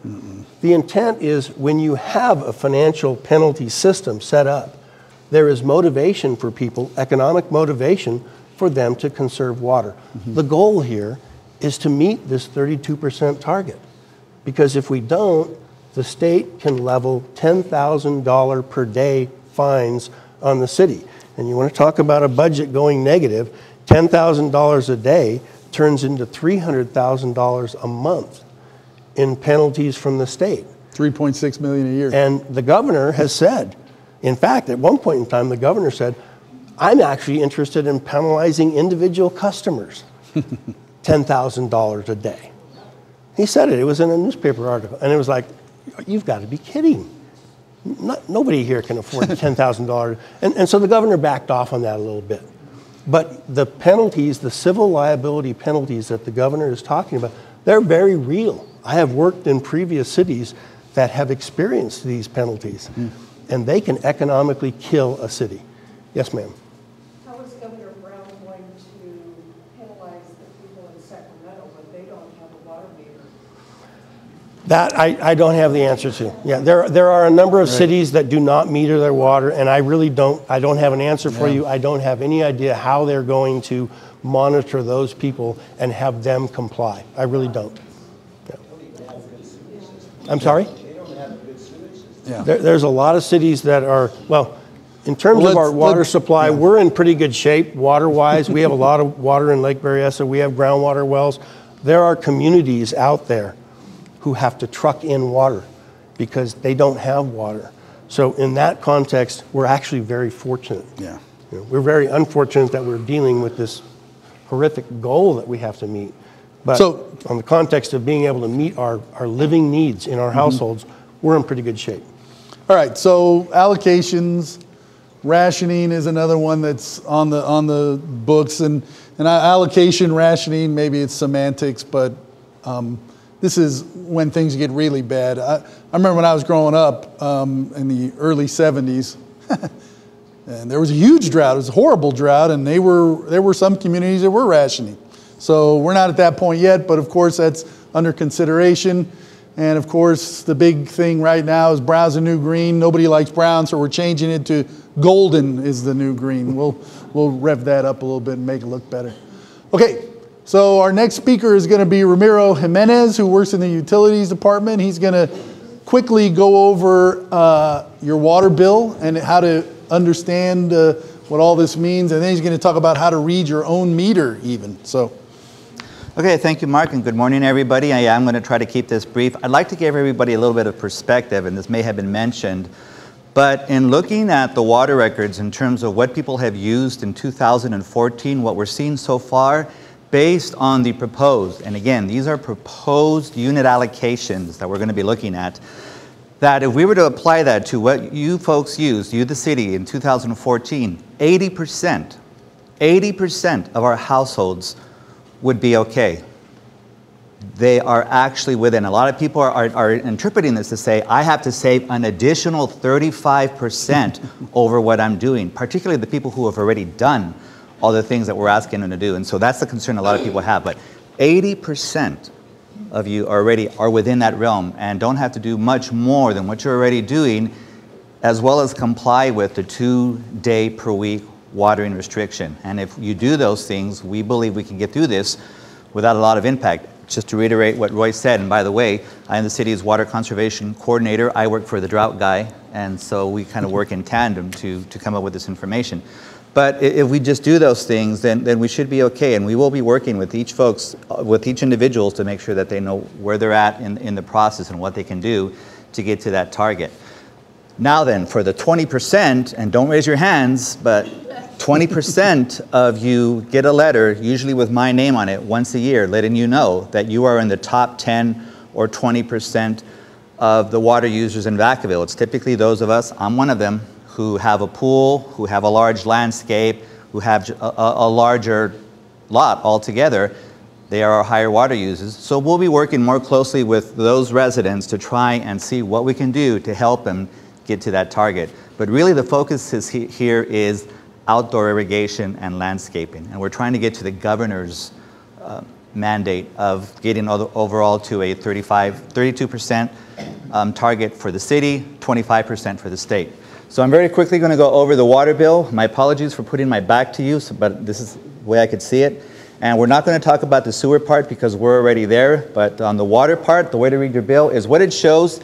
Speaker 3: The intent is when you have a financial penalty system set up, there is motivation for people, economic motivation for them to conserve water. The goal here is to meet this 32% target, because if we don't, the state can level $10,000 per day fines on the city. And you want to talk about a budget going negative, $10,000 a day turns into $300,000 a month in penalties from the state.
Speaker 1: $3.6 million a year.
Speaker 3: And the governor has said, in fact, at one point in time, the governor said, I'm actually interested in penalizing individual customers $10,000 a day. He said it. It was in a newspaper article. And it was like, you've got to be kidding. Nobody here can afford $10,000. And so the governor backed off on that a little bit. But the penalties, the civil liability penalties that the governor is talking about, they're very real. I have worked in previous cities that have experienced these penalties, and they can economically kill a city. Yes, ma'am.
Speaker 9: How is Governor Brown going to penalize the people in Sacramento when they don't have a water meter?
Speaker 3: That I don't have the answer to. Yeah, there are a number of cities that do not meter their water, and I don't have an answer for you. I don't have any idea how they're going to monitor those people and have them comply. I really don't. Yeah. I'm sorry?
Speaker 10: They don't have a good sewage system.
Speaker 1: Yeah.
Speaker 3: There's a lot of cities that are, well, in terms of our water supply, we're in pretty good shape water-wise. We have a lot of water in Lake Berryessa. We have groundwater wells. There are communities out there who have to truck in water because they don't have water. So in that context, we're actually very fortunate.
Speaker 1: Yeah.
Speaker 3: We're very unfortunate that we're dealing with this horrific goal that we have to meet. But
Speaker 1: So,
Speaker 3: on the context of being able to meet our living needs in our households, we're in pretty good shape.
Speaker 1: all right, so allocations, rationing is another one that's on the books, and And allocation, rationing, maybe it's semantics, but this is when things get really bad. I remember when I was growing up in the early 70s, and there was a huge drought. It was a horrible drought, and there were some communities that were rationing. So we're not at that point yet, but of course that's under consideration. And of course, the big thing right now is brown's the new green. Nobody likes brown, so we're changing it to golden is the new green. We'll rev that up a little bit and make it look better. Okay, so our next speaker is going to be Ramiro Jimenez, who works in the utilities department. He's going to quickly go over your water bill and how to understand what all this means. And then he's going to talk about how to read your own meter even. So.
Speaker 13: Okay, thank you, Mark, and good morning, everybody. I'm going to try to keep this brief. I'd like to give everybody a little bit of perspective, and this may have been mentioned, but in looking at the water records in terms of what people have used in 2014, what we're seeing so far, based on the proposed, and again, these are proposed unit allocations that we're going to be looking at, that if we were to apply that to what you folks used, you the city, in 2014, 80% of our households would be okay. They are actually within. A lot of people are interpreting this to say, I have to save an additional 35% over what I'm doing, particularly the people who have already done all the things that we're asking them to do. And so that's the concern a lot of people have. But 80% of you already are within that realm and don't have to do much more than what you're already doing, as well as comply with the 2-day per week watering restriction. And if you do those things, we believe we can get through this without a lot of impact. Just to reiterate what Roy said, and by the way, I am the city's water conservation coordinator. I work for the drought guy, and so we kind of work in tandem to come up with this information. But if we just do those things, then we should be okay, and we will be working with each individual to make sure that they know where they're at in the process and what they can do to get to that target. Now then, for the 20%, and don't raise your hands, but 20% of you get a letter, usually with my name on it, once a year, letting you know that you are in the top 10 or 20% of the water users in Vacaville. It's typically those of us, I'm one of them, who have a pool, who have a large landscape, who have a larger lot altogether. They are our higher water users. So we'll be working more closely with those residents to try and see what we can do to help them get to that target. But really the focus here is outdoor irrigation and landscaping. And we're trying to get to the governor's mandate of getting overall to a 32% target for the city, 25% for the state. So I'm very quickly going to go over the water bill. My apologies for putting my back to you, but this is the way I could see it. And we're not going to talk about the sewer part because we're already there. But on the water part, the way to read your bill is what it shows.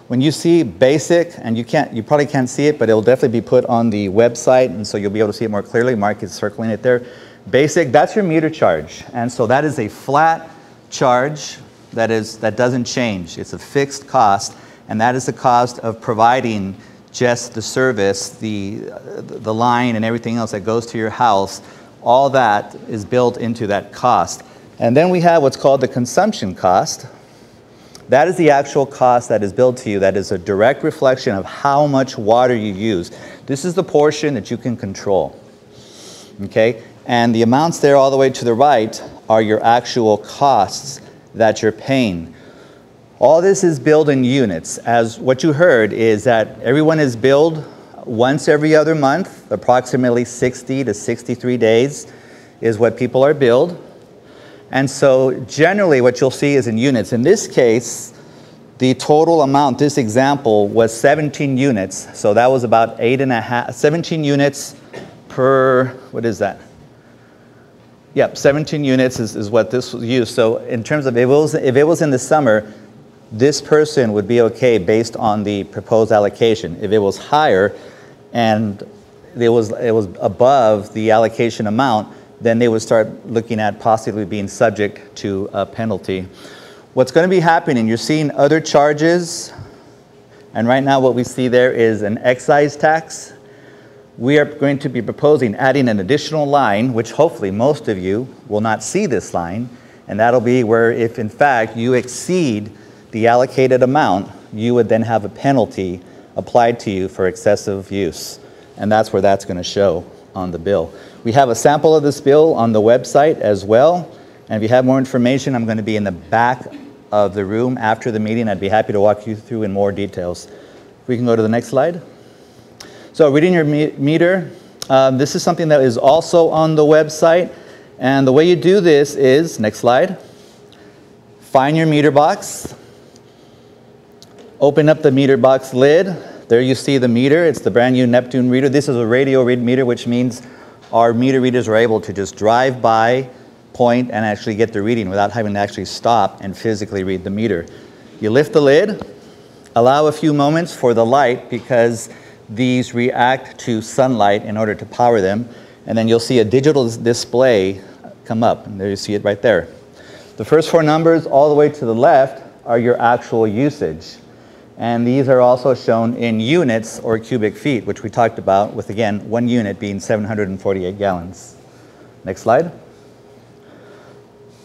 Speaker 13: When you see basic, and you probably can't see it, but it'll definitely be put on the website, and so you'll be able to see it more clearly. Mark is circling it there. Basic, that's your meter charge. And so that is a flat charge that doesn't change. It's a fixed cost, and that is the cost of providing just the service, the line and everything else that goes to your house. All that is built into that cost. And then we have what's called the consumption cost. That is the actual cost that is billed to you. That is a direct reflection of how much water you use. This is the portion that you can control. Okay? And the amounts there all the way to the right are your actual costs that you're paying. All this is billed in units. As what you heard is that everyone is billed once every other month, approximately 60 to 63 days is what people are billed. And so generally what you'll see is in units. In this case, the total amount, this example, was 17 units. So that was about 17 units per, what is that? Yep, 17 units is what this was used. So in terms of, if it was in the summer, this person would be okay based on the proposed allocation. If it was higher and it was above the allocation amount, then they would start looking at possibly being subject to a penalty. What's going to be happening, you're seeing other charges, and right now what we see there is an excise tax. We are going to be proposing adding an additional line, which hopefully most of you will not see this line, and that'll be where if in fact you exceed the allocated amount, you would then have a penalty applied to you for excessive use. And that's where that's going to show on the bill. We have a sample of this bill on the website as well. And if you have more information, I'm going to be in the back of the room after the meeting. I'd be happy to walk you through in more details. We can go to the next slide. So reading your meter, this is something that is also on the website. And the way you do this is, next slide, find your meter box, open up the meter box lid. There you see the meter. It's the brand new Neptune reader. This is a radio read meter, which means our meter readers are able to just drive by, point, and actually get the reading without having to actually stop and physically read the meter. You lift the lid, allow a few moments for the light because these react to sunlight in order to power them, and then you'll see a digital display come up, and there you see it right there. The first four numbers all the way to the left are your actual usage, and these are also shown in units or cubic feet, which we talked about with, again, 1 unit being 748 gallons. Next slide.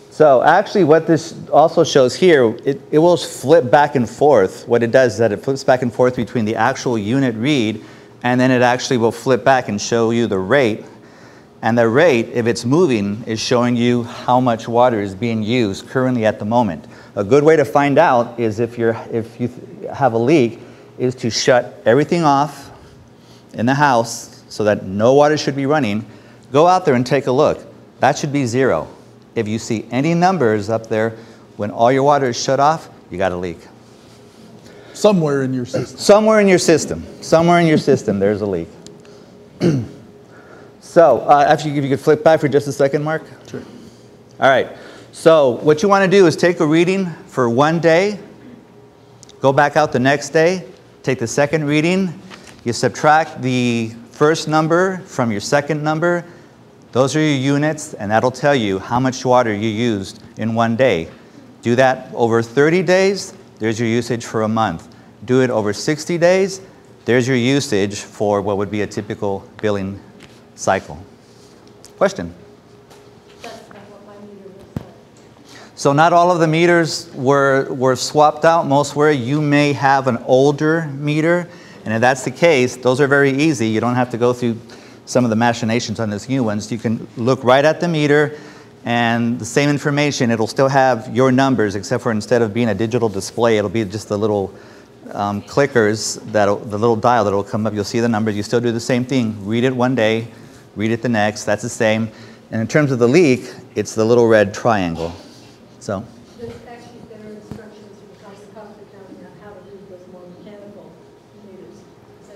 Speaker 13: So actually what this also shows here, it will flip back and forth. What it does is that it flips back and forth between the actual unit read, and then it actually will flip back and show you the rate. And the rate, if it's moving, is showing you how much water is being used currently at the moment. A good way to find out is if you have a leak, is to shut everything off in the house so that no water should be running. Go out there and take a look. That should be 0. If you see any numbers up there, when all your water is shut off, you got a leak.
Speaker 1: Somewhere in your system.
Speaker 13: Somewhere in your system. Somewhere in your system, there's a leak. So, actually, if you could flip back for just a second, Mark.
Speaker 1: Sure.
Speaker 13: All right. So, what you want to do is take a reading for 1 day, go back out the next day, take the second reading, you subtract the first number from your second number. Those are your units, and that'll tell you how much water you used in 1 day. Do that over 30 days, there's your usage for a month. Do it over 60 days, there's your usage for what would be a typical billing cycle. Question? So not all of the meters were swapped out. Most were. You may have an older meter, and if that's the case, those are very easy. You don't have to go through some of the machinations on these new ones. You can look right at the meter, and the same information, it'll still have your numbers, except for instead of being a digital display, it'll be just the little clickers, the little dial that'll come up. You'll see the numbers. You still do the same thing. Read it 1 day, read it the next. That's the same. And in terms of the leak, it's the little red triangle. So.
Speaker 7: There's actually better instructions from Costa County on how to read those more mechanical meters. So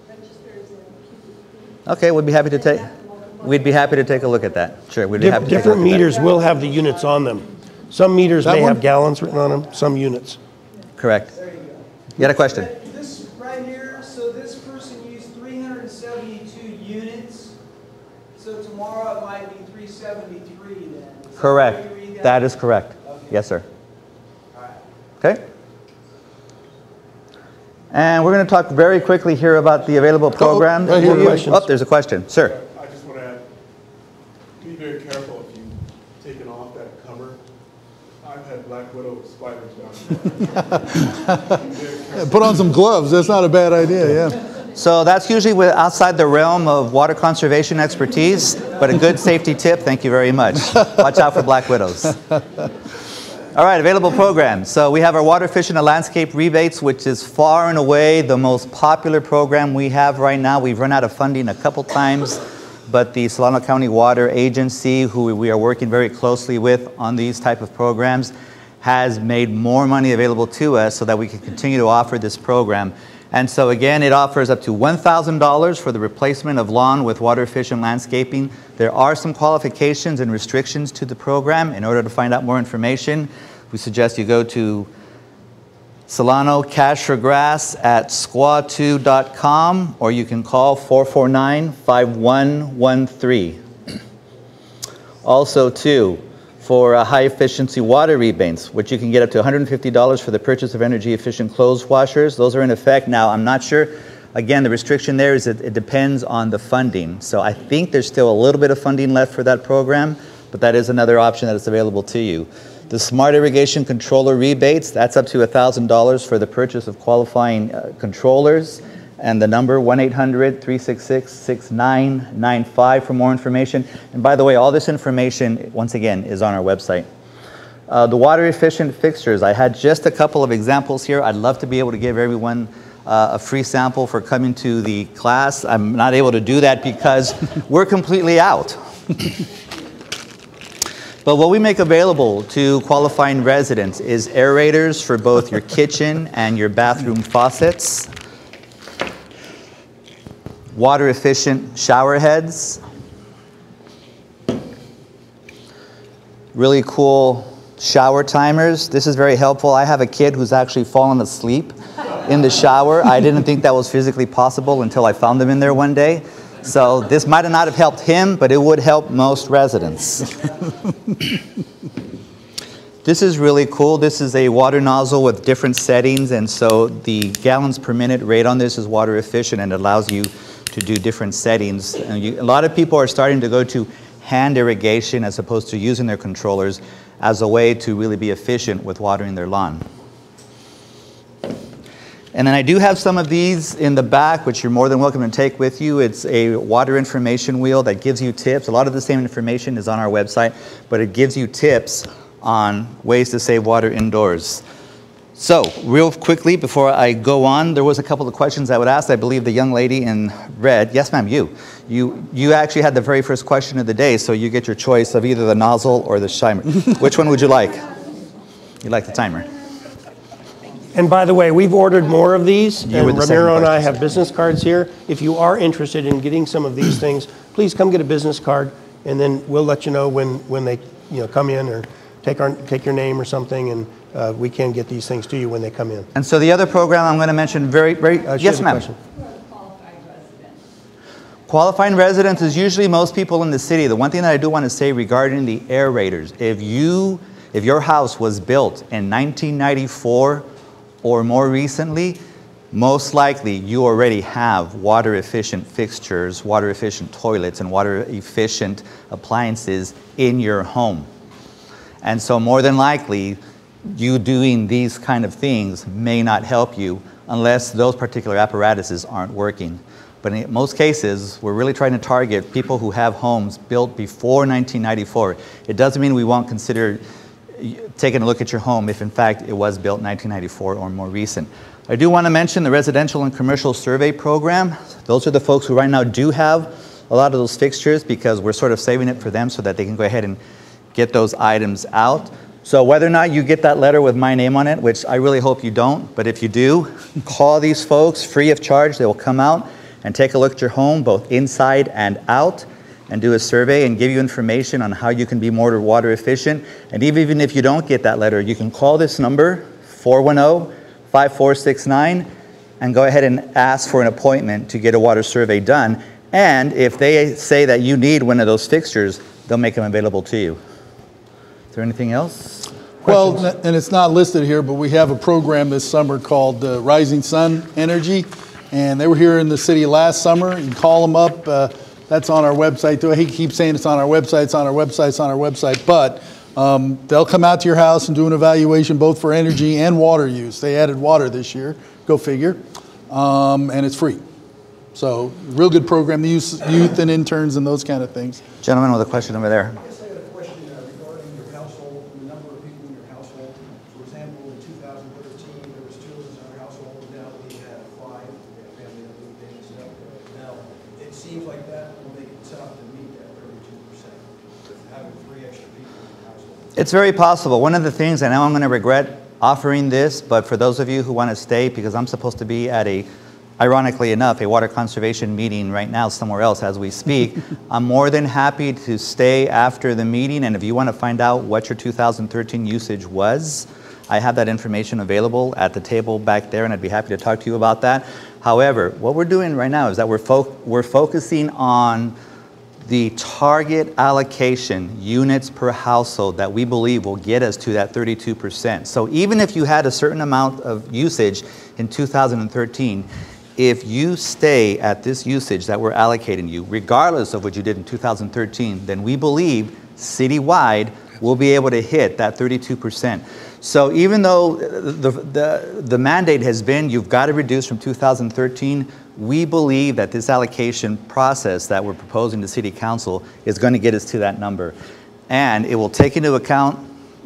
Speaker 7: registers and cubic feet.
Speaker 13: Okay, we'd be happy to take a look at that. Sure, we'd be happy to take a look at that.
Speaker 3: Different meters will have the units on them. Some meters may have gallons written on them, some units.
Speaker 13: Correct. You had a question?
Speaker 14: This right here, so this person used 372 units. So tomorrow it might be 373 then.
Speaker 13: Correct. That is correct. Okay. Yes, sir.
Speaker 14: All right.
Speaker 13: Okay. And we're going to talk very quickly here about the available programs.
Speaker 1: Right here,
Speaker 13: oh, there's a question. Sir.
Speaker 4: I just want to add, be very careful if you've taken off that cover. I've had black widow spiders down there.
Speaker 1: Put on some gloves. That's not a bad idea, yeah.
Speaker 13: So that's usually outside the realm of water conservation expertise, but a good safety tip. Thank you very much. Watch out for black widows. All right, available programs. So we have our water efficient and landscape rebates, which is far and away the most popular program we have right now. We've run out of funding a couple times, but the Solano County Water Agency, who we are working very closely with on these type of programs, has made more money available to us so that we can continue to offer this program. And so again, it offers up to $1,000 for the replacement of lawn with water efficient landscaping. There are some qualifications and restrictions to the program. In order to find out more information, we suggest you go to Solano Cash for Grass at squaw2.com, or you can call 449-5113. Also, too, for high-efficiency water rebates, which you can get up to $150 for the purchase of energy-efficient clothes washers. Those are in effect now. I'm not sure. Again, the restriction there is that it depends on the funding. So I think there's still a little bit of funding left for that program, but that is another option that is available to you. The Smart Irrigation Controller rebates, that's up to $1,000 for the purchase of qualifying controllers. and the number 1-800-366-6995 for more information. And by the way, all this information, once again, is on our website. The water efficient fixtures, I had just a couple of examples here. I'd love to be able to give everyone a free sample for coming to the class. I'm not able to do that because we're completely out. But what we make available to qualifying residents is aerators for both your kitchen and your bathroom faucets, water efficient shower heads, really cool shower timers. This is very helpful. I have a kid who's actually fallen asleep in the shower. I didn't think that was physically possible until I found them in there one day. So this might not have helped him, but it would help most residents. This is really cool. This is a water nozzle with different settings, and so the gallons per minute rate on this is water efficient and allows you to do different settings. And a lot of people are starting to go to hand irrigation as opposed to using their controllers as a way to really be efficient with watering their lawn. And then I do have some of these in the back, which you're more than welcome to take with you. It's a water information wheel that gives you tips. A lot of the same information is on our website, but it gives you tips on ways to save water indoors. So, real quickly, before I go on, there was a couple of questions I would ask. I believe the young lady in red, yes ma'am, you actually had the very first question of the day, so you get your choice of either the nozzle or the timer. Which one would you like? You like the timer.
Speaker 3: And by the way, we've ordered more of these, and Ramiro and I have business cards here. If you are interested in getting some of these things, please come get a business card, and then we'll let you know when they come in, or take your name or something, and we can get these things to you when they come in.
Speaker 13: And so the other program I'm going to mention yes ma'am. Qualifying residents is usually most people in the city. The one thing that I do want to say regarding the aerators, if your house was built in 1994 or more recently, most likely you already have water efficient fixtures, water efficient toilets, and water efficient appliances in your home. And so more than likely, you doing these kind of things may not help you unless those particular apparatuses aren't working. But in most cases, we're really trying to target people who have homes built before 1994. It doesn't mean we won't consider taking a look at your home if in fact it was built in 1994 or more recent. I do want to mention the residential and commercial survey program. Those are the folks who right now do have a lot of those fixtures, because we're sort of saving it for them so that they can go ahead and get those items out. So whether or not you get that letter with my name on it, which I really hope you don't, but if you do, call these folks free of charge. They will come out and take a look at your home, both inside and out, and do a survey and give you information on how you can be more water efficient. And even if you don't get that letter, you can call this number, 410-5469, and go ahead and ask for an appointment to get a water survey done. And if they say that you need one of those fixtures, they'll make them available to you. Is there anything else?
Speaker 1: Well, and it's not listed here, but we have a program this summer called Rising Sun Energy, and they were here in the city last summer. You can call them up. That's on our website too. I keep saying it's on our website, it's on our website, it's on our website, but they'll come out to your house and do an evaluation both for energy and water use. They added water this year, go figure, and it's free. So real good program, the youth and interns and those kind of things.
Speaker 13: Gentleman with a question over there.
Speaker 12: Yes, I had a question regarding your household, the number of people in your household. For example, in 2013, there was 2 of us in our household, and now we have 5. We have family that moved in and stuff. Now, it seems like that will make it tough to meet that 32% with having 3 extra people in your household.
Speaker 13: It's very possible. One of the things, I know I'm going to regret offering this, but for those of you who want to stay, because I'm supposed to be at ironically enough, a water conservation meeting right now somewhere else as we speak. I'm more than happy to stay after the meeting, and if you want to find out what your 2013 usage was, I have that information available at the table back there, and I'd be happy to talk to you about that. However, what we're doing right now is that we're focusing on the target allocation units per household that we believe will get us to that 32%. So even if you had a certain amount of usage in 2013, if you stay at this usage that we're allocating you, regardless of what you did in 2013, then we believe citywide we'll be able to hit that 32%. So even though the mandate has been, you've got to reduce from 2013, we believe that this allocation process that we're proposing to City Council is going to get us to that number. And it will take into account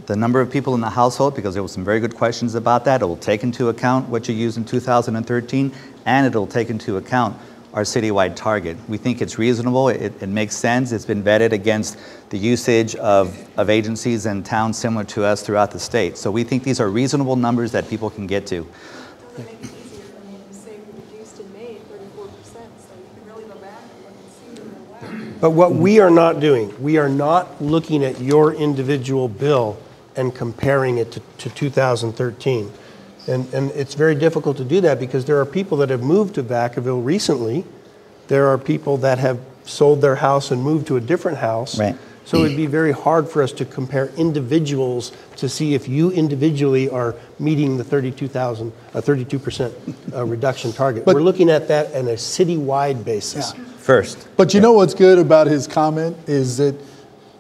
Speaker 13: the number of people in the household, because there were some very good questions about that. It will take into account what you used in 2013, and it will take into account our citywide target. We think it's reasonable, it makes sense, it's been vetted against the usage of agencies and towns similar to us throughout the state. So we think these are reasonable numbers that people can get to.
Speaker 7: Doesn't make it easier for me to say we reduced in May 34%, so you can really go back and look and see where we're at.
Speaker 3: But what we are not doing, we are not looking at your individual bill and comparing it to 2013. And it's very difficult to do that because there are people that have moved to Vacaville recently. There are people that have sold their house and moved to a different house.
Speaker 13: Right.
Speaker 3: So it'd be very hard for us to compare individuals to see if you individually are meeting the 32% reduction target.
Speaker 1: But,
Speaker 3: we're looking at that on a citywide basis.
Speaker 1: Yeah.
Speaker 13: First.
Speaker 1: But you know what's good about his comment is that,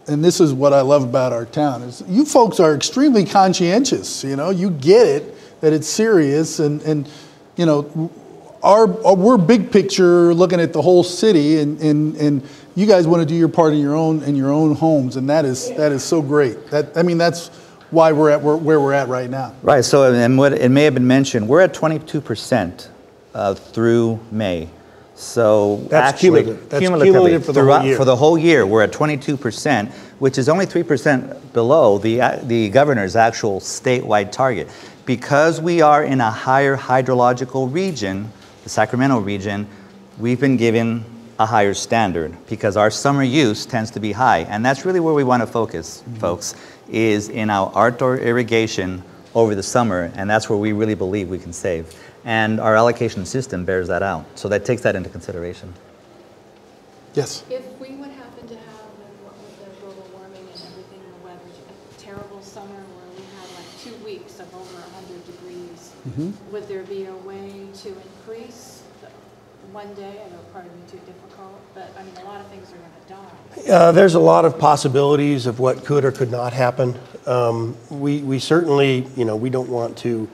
Speaker 1: and this is what I love about our town, is you folks are extremely conscientious. You know, you get it, that it's serious, and you know, we're big picture looking at the whole city, and you guys want to do your part in your own homes, and that is so great. I mean that's why we're at where we're at right now.
Speaker 13: Right. So, and what it may have been mentioned, we're at 22% through May. So
Speaker 3: that's
Speaker 13: actually,
Speaker 3: cumulative. That's cumulative for the whole year.
Speaker 13: For the whole year, we're at 22%, which is only 3% below the governor's actual statewide target. Because we are in a higher hydrological region, the Sacramento region, we've been given a higher standard because our summer use tends to be high. And that's really where we want to focus, folks, is in our outdoor irrigation over the summer. And that's where we really believe we can save. And our allocation system bears that out. So that takes that into consideration.
Speaker 1: Yes.
Speaker 2: If we would happen to have, with the global warming and everything in the weather, a terrible summer where we had like 2 weeks of over 100 degrees, would there be a way to increase one day? I know it probably be too difficult, but I mean, a lot of things are going to die.
Speaker 3: There's a lot of possibilities of what could or could not happen. We certainly, you know, we don't want to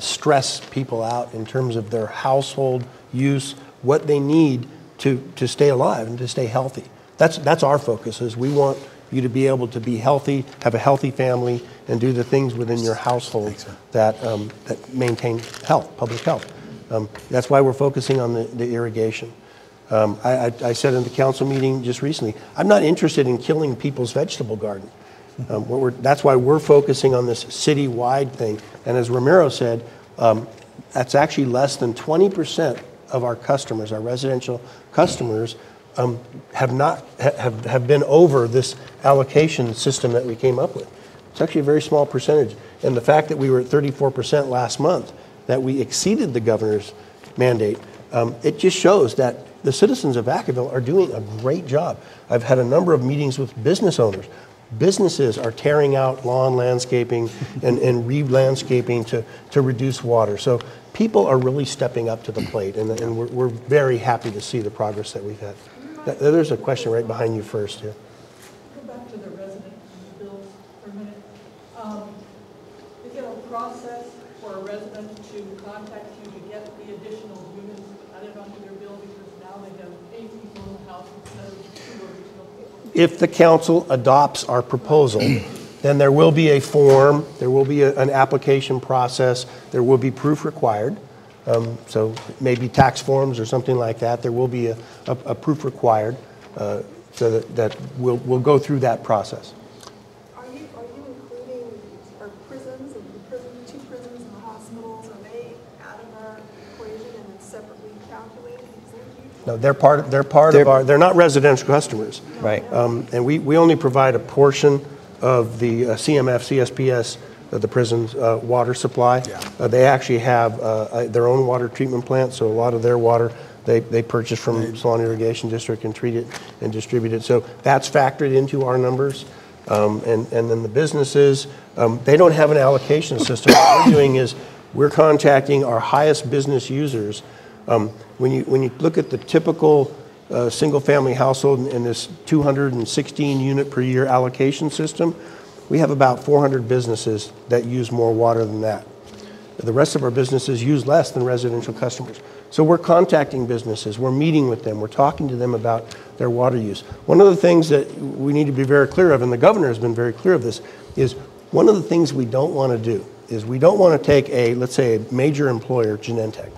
Speaker 3: stress people out in terms of their household use, what they need to stay alive and to stay healthy. That's our focus, is we want you to be able to be healthy, have a healthy family, and do the things within your household that maintain health, public health. That's why we're focusing on the irrigation. I said in the council meeting just recently, I'm not interested in killing people's vegetable garden. That's why we're focusing on this citywide thing. And as Ramiro said, that's actually less than 20% of our customers, our residential customers, have been over this allocation system that we came up with. It's actually a very small percentage. And the fact that we were at 34% last month, that we exceeded the governor's mandate, it just shows that the citizens of Vacaville are doing a great job. I've had a number of meetings with business owners. Businesses are tearing out lawn landscaping and re-landscaping to reduce water. So people are really stepping up to the plate, and we're very happy to see the progress that we've had. There's a question right behind you first here.
Speaker 15: Go back to the resident bills for a minute. Is there a process for a resident to contact you to get the additional units added onto their bill, because now they have 8 people in the house instead of 2 additional people?
Speaker 3: If the council adopts our proposal, then there will be a form, there will be an application process, there will be proof required. So maybe tax forms or something like that. There will be a proof required, so that we'll go through that process.
Speaker 7: Are you including our prisons, and the 2 prisons and the hospitals? Are they out of our equation and it's separately calculated?
Speaker 3: No, they're not residential customers.
Speaker 13: Right.
Speaker 3: And we only provide a portion of the CMF, CSPS, the prison's water supply. Yeah. They actually have their own water treatment plant, so a lot of their water they purchase from Salon Irrigation District and treat it and distribute it. So that's factored into our numbers. And then the businesses, they don't have an allocation system. What we're doing is we're contacting our highest business users. When you look at the typical single-family household in this 216 unit per year allocation system, we have about 400 businesses that use more water than that. The rest of our businesses use less than residential customers. So we're contacting businesses, we're meeting with them, we're talking to them about their water use. One of the things that we need to be very clear of, and the governor has been very clear of this, is one of the things we don't want to do is we don't want to take let's say a major employer, Genentech,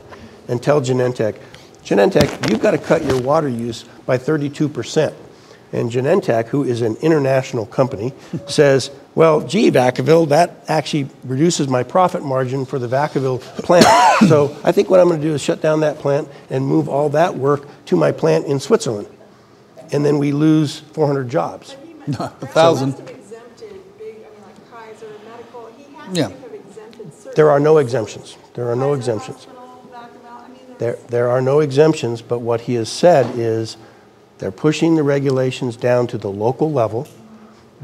Speaker 3: and tell Genentech, you've got to cut your water use by 32%. And Genentech, who is an international company, says, well, gee, Vacaville, that actually reduces my profit margin for the Vacaville plant. So I think what I'm going to do is shut down that plant and move all that work to my plant in Switzerland. And then we lose 400 jobs.
Speaker 1: 1,000. Yeah.
Speaker 3: There are no exemptions. There are no exemptions. There are no exemptions, but what he has said is they're pushing the regulations down to the local level,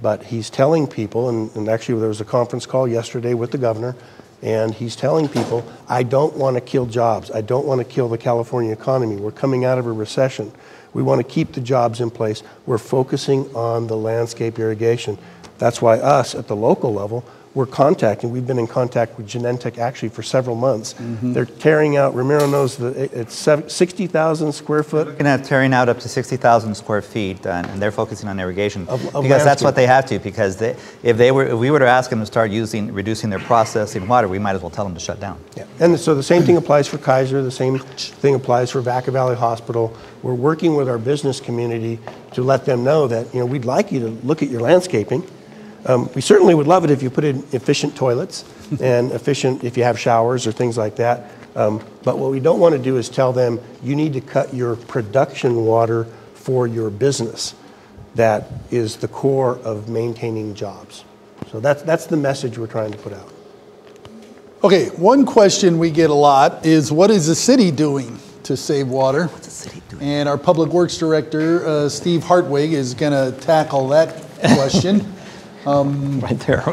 Speaker 3: but he's telling people, and actually there was a conference call yesterday with the governor, and he's telling people, I don't want to kill jobs. I don't want to kill the California economy. We're coming out of a recession. We want to keep the jobs in place. We're focusing on the landscape irrigation. That's why us at the local level, we've been in contact with Genentech actually for several months. They're tearing out, Ramiro knows that it's 60,000 square foot.
Speaker 13: We're looking at tearing out up to 60,000 square feet, and they're focusing on irrigation. Because that's what they have to, because if we were to ask them to start reducing their processing water, we might as well tell them to shut down.
Speaker 3: Yeah. And so the same thing applies for Kaiser, the same thing applies for Vaca Valley Hospital. We're working with our business community to let them know that, we'd like you to look at your landscaping. We certainly would love it if you put in efficient toilets and efficient if you have showers or things like that. But what we don't want to do is tell them you need to cut your production water for your business. That is the core of maintaining jobs. So that's the message we're trying to put out.
Speaker 1: Okay, one question we get a lot is what is the city doing to save water? What's the city doing? And our Public Works Director, Steve Hartwig, is going to tackle that question.
Speaker 16: Right there.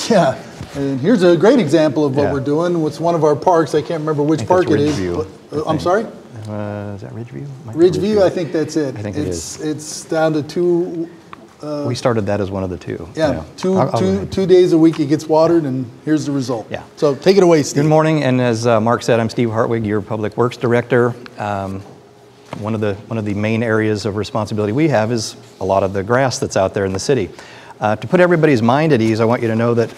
Speaker 1: Yeah, and here's a great example of what we're doing. It's one of our parks. I can't remember which park it is. I'm sorry?
Speaker 16: Is that Ridgeview?
Speaker 1: Ridgeview, I think that's it.
Speaker 16: I think it is.
Speaker 1: It's down to two.
Speaker 16: We started that as one of the two.
Speaker 1: Yeah, two days a week it gets watered, and here's the result.
Speaker 16: Yeah.
Speaker 1: So take it away, Steve.
Speaker 16: Good morning, and as Mark said, I'm Steve Hartwig, your Public Works Director. One of the main areas of responsibility we have is a lot of the grass that's out there in the city. To put everybody's mind at ease, I want you to know that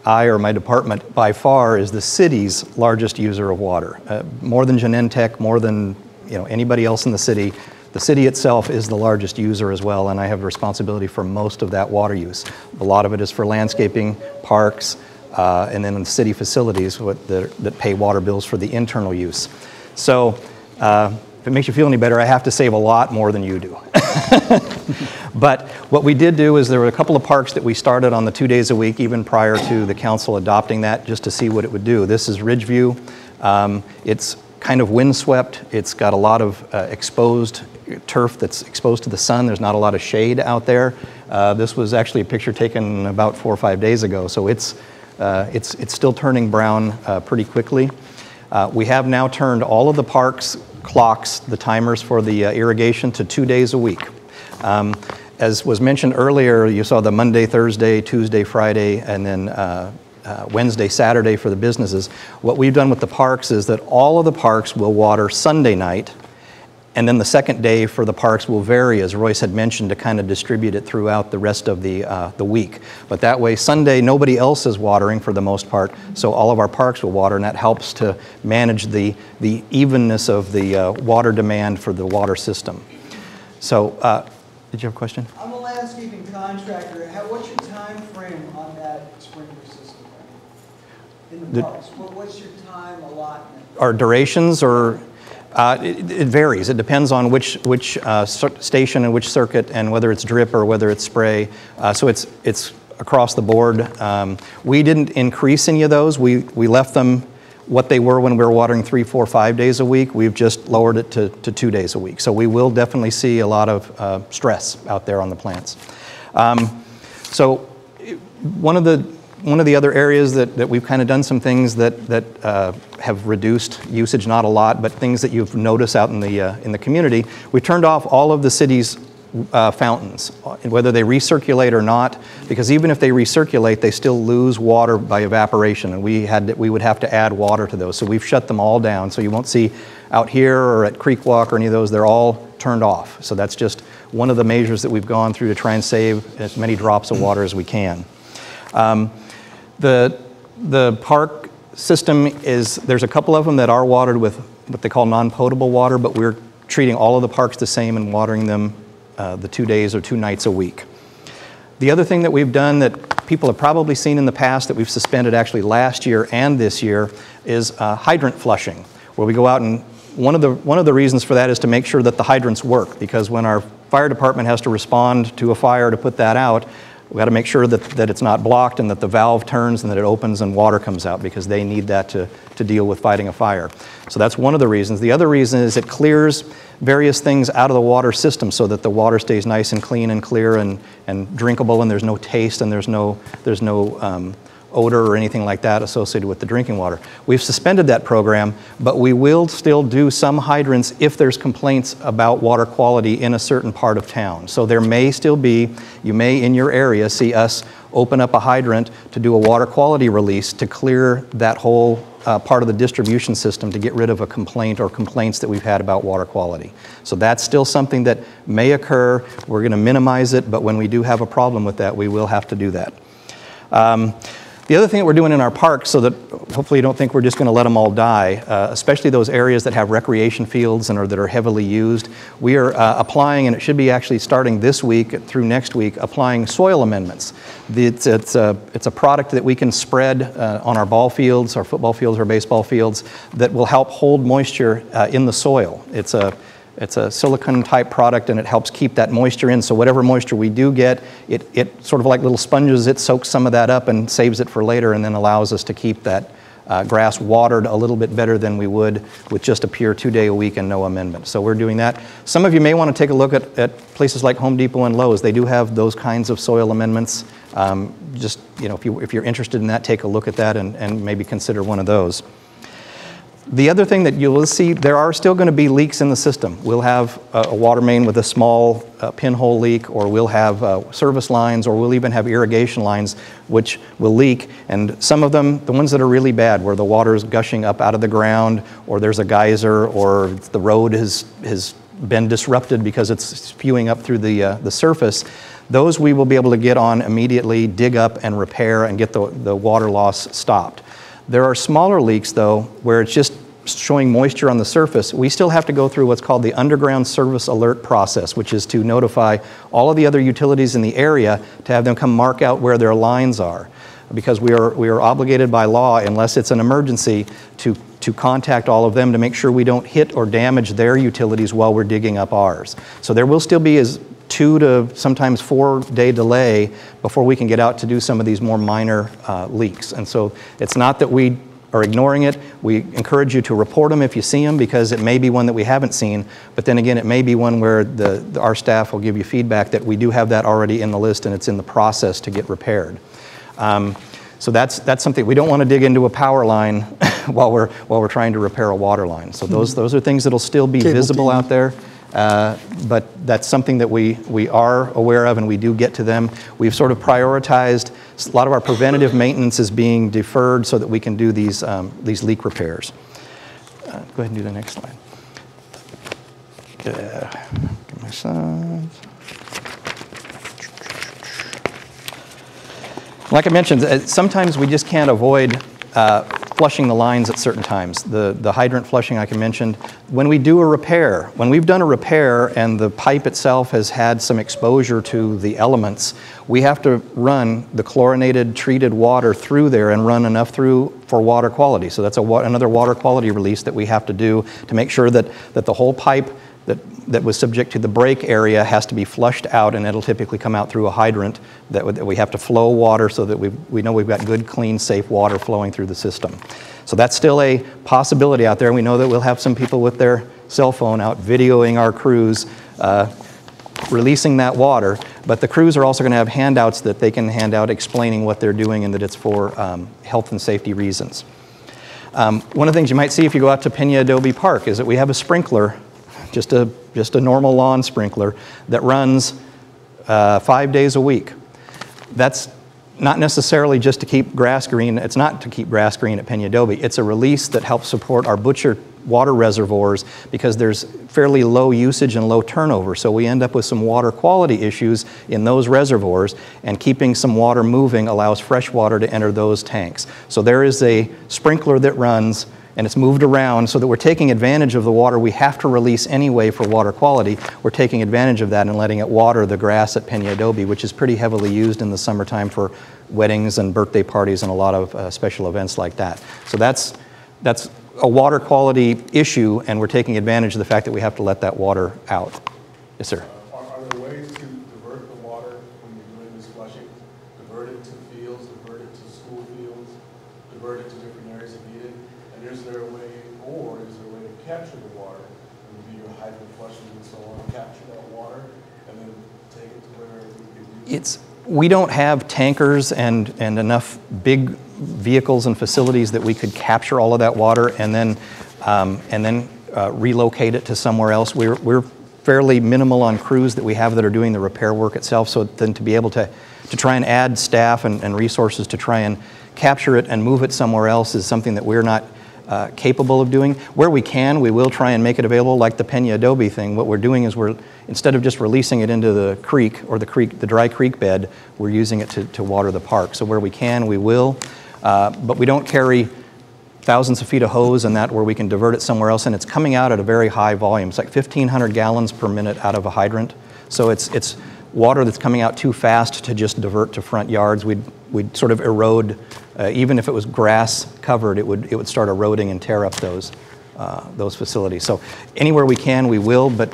Speaker 16: I, or my department, by far is the city's largest user of water. More than Genentech, more than anybody else in the city. The city itself is the largest user as well, and I have responsibility for most of that water use. A lot of it is for landscaping, parks, and then city facilities that pay water bills for the internal use. So if it makes you feel any better, I have to save a lot more than you do. But what we did do is there were a couple of parks that we started on the 2 days a week, even prior to the council adopting that, just to see what it would do. This is Ridgeview. It's kind of windswept. It's got a lot of exposed turf that's exposed to the sun. There's not a lot of shade out there. This was actually a picture taken about 4 or 5 days ago, so it's still turning brown pretty quickly. We have now turned all of the parks clocks, the timers for the irrigation, to 2 days a week. As was mentioned earlier, you saw the Monday, Thursday, Tuesday, Friday, and then Wednesday, Saturday for the businesses. What we've done with the parks is that all of the parks will water Sunday night, and then the second day for the parks will vary, as Royce had mentioned, to kind of distribute it throughout the rest of the week. But that way, Sunday, nobody else is watering for the most part, so all of our parks will water, and that helps to manage the evenness of the water demand for the water system. So, did you have a question?
Speaker 14: I'm a landscaping contractor. What's your time frame on that sprinkler system in the parks? What's your time allotment?
Speaker 16: Our durations, or it varies. It depends on which station and which circuit, and whether it's drip or whether it's spray. So it's across the board. We didn't increase any of those. We left them what they were when we were watering 3, 4, 5 days a week. We've just lowered it to 2 days a week. So we will definitely see a lot of stress out there on the plants. So one of the other areas that we've kind of done some things that have reduced usage, not a lot, but things that you've noticed out in the community. We turned off all of the city's fountains, whether they recirculate or not, because even if they recirculate, they still lose water by evaporation, and we would have to add water to those. So we've shut them all down, so you won't see out here or at Creek Walk or any of those, they're all turned off. So that's just one of the measures that we've gone through to try and save as many drops of water as we can. The park system there's a couple of them that are watered with what they call non-potable water, but we're treating all of the parks the same and watering them the 2 days or 2 nights a week. The other thing that we've done that people have probably seen in the past that we've suspended actually last year and this year is hydrant flushing, where we go out and one of the reasons for that is to make sure that the hydrants work, because when our fire department has to respond to a fire to put that out, we got to make sure that it's not blocked and that the valve turns and that it opens and water comes out, because they need that to deal with fighting a fire. So that's one of the reasons. The other reason is it clears various things out of the water system so that the water stays nice and clean and clear and drinkable, and there's no taste and there's no odor or anything like that associated with the drinking water. We've suspended that program, but we will still do some hydrants if there's complaints about water quality in a certain part of town. So there may still be, you may in your area see us open up a hydrant to do a water quality release to clear that whole part of the distribution system to get rid of a complaint or complaints that we've had about water quality. So that's still something that may occur. We're going to minimize it, but when we do have a problem with that, we will have to do that. The other thing that we're doing in our parks, so that hopefully you don't think we're just going to let them all die, especially those areas that have recreation fields and that are heavily used, we are applying, and it should be actually starting this week through next week, applying soil amendments. It's a product that we can spread on our ball fields, our football fields, our baseball fields, that will help hold moisture in the soil. It's a silicone type product, and it helps keep that moisture in. So whatever moisture we do get, it sort of like little sponges, it soaks some of that up and saves it for later, and then allows us to keep that grass watered a little bit better than we would with just a pure 2-day-a-week and no amendment. So we're doing that. Some of you may want to take a look at places like Home Depot and Lowe's. They do have those kinds of soil amendments. Just, you know, if you're interested in that, take a look at that and maybe consider one of those. The other thing that you'll see, there are still going to be leaks in the system. We'll have a water main with a small pinhole leak, or we'll have service lines, or we'll even have irrigation lines which will leak. And some of them, the ones that are really bad, where the water is gushing up out of the ground, or there's a geyser, or the road has been disrupted because it's spewing up through the surface, those we will be able to get on immediately, dig up and repair and get the water loss stopped. There are smaller leaks, though, where it's just showing moisture on the surface. We still have to go through what's called the underground service alert process, which is to notify all of the other utilities in the area to have them come mark out where their lines are. Because we are obligated by law, unless it's an emergency, to contact all of them to make sure we don't hit or damage their utilities while we're digging up ours. So there will still be as 2 to sometimes 4-day delay before we can get out to do some of these more minor leaks. And so it's not that we are ignoring it. We encourage you to report them if you see them, because it may be one that we haven't seen, but then again, it may be one where our staff will give you feedback that we do have that already in the list and it's in the process to get repaired. So that's something. We don't want to dig into a power line while we're trying to repair a water line. So those are things that'll still be visible out there. But that's something that we are aware of, and we do get to them. We've sort of prioritized a lot of our preventative maintenance is being deferred so that we can do these leak repairs. Go ahead and do the next slide. Get my slides. Like I mentioned, sometimes we just can't avoid flushing the lines at certain times. The hydrant flushing I mentioned. When we do a repair, when we've done a repair and the pipe itself has had some exposure to the elements, we have to run the chlorinated treated water through there and run enough through for water quality. So that's another water quality release that we have to do to make sure that the whole pipe that was subject to the break area has to be flushed out, and it'll typically come out through a hydrant that we have to flow water so that we know we've got good, clean, safe water flowing through the system. So that's still a possibility out there. We know that we'll have some people with their cell phone out videoing our crews releasing that water, but the crews are also going to have handouts that they can hand out explaining what they're doing and that it's for health and safety reasons. One of the things you might see if you go out to Peña Adobe Park is that we have a sprinkler just a normal lawn sprinkler that runs 5 days a week. That's not necessarily just to keep grass green. It's not to keep grass green at Peñadobe. It's a release that helps support our butcher water reservoirs because there's fairly low usage and low turnover. So we end up with some water quality issues in those reservoirs, and keeping some water moving allows fresh water to enter those tanks. So there is a sprinkler that runs, and it's moved around so that we're taking advantage of the water we have to release anyway for water quality. We're taking advantage of that and letting it water the grass at Peñadobe, which is pretty heavily used in the summertime for weddings and birthday parties and a lot of special events like that. So that's a water quality issue, and we're taking advantage of the fact that we have to let that water out. Yes, sir.
Speaker 4: Are there ways to divert the water when you're doing this flushing? Divert it to fields, divert it to school fields, divert it to different areas if needed? And is there a way to capture the water and do your hydrant flushing and so on, capture that water and then take it to where we can use it?
Speaker 16: We don't have tankers and enough big vehicles and facilities that we could capture all of that water and then relocate it to somewhere else. We're fairly minimal on crews that we have that are doing the repair work itself, so then to be able to try and add staff and resources to try and capture it and move it somewhere else is something that we're not capable of doing. Where we can, we will try and make it available, like the Peñadobe thing. What we're doing is instead of just releasing it into the creek or the dry creek bed, we're using it to water the park. So where we can, we will. But we don't carry thousands of feet of hose and that where we can divert it somewhere else, and it's coming out at a very high volume. It's like 1,500 gallons per minute out of a hydrant. So it's water that's coming out too fast to just divert to front yards. We'd sort of erode, even if it was grass covered, it would start eroding and tear up those facilities. So anywhere we can, we will, but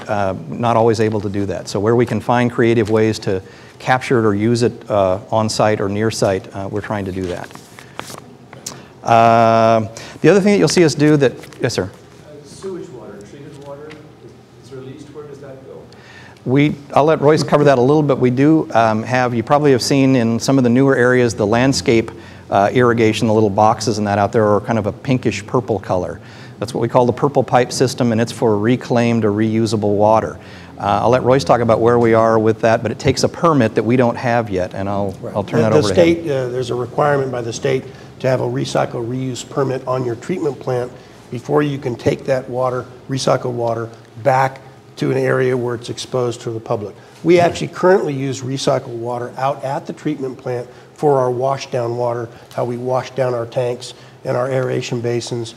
Speaker 16: not always able to do that. So where we can find creative ways to capture it or use it on site or near site, we're trying to do that. The other thing that you'll see us do that, yes, sir?
Speaker 5: Sewage water, treated water is released. Where does that go?
Speaker 16: I'll let Royce cover that a little bit. We do you probably have seen in some of the newer areas, the landscape irrigation, the little boxes and that out there are kind of a pinkish purple color. That's what we call the purple pipe system, and it's for reclaimed or reusable water. I'll let Royce talk about where we are with that, but it takes a permit that we don't have yet, and I'll turn that over to him.
Speaker 3: There's a requirement by the state to have a recycle reuse permit on your treatment plant before you can take that water, recycled water, back to an area where it's exposed to the public. We actually currently use recycled water out at the treatment plant for our wash down water, how we wash down our tanks and our aeration basins.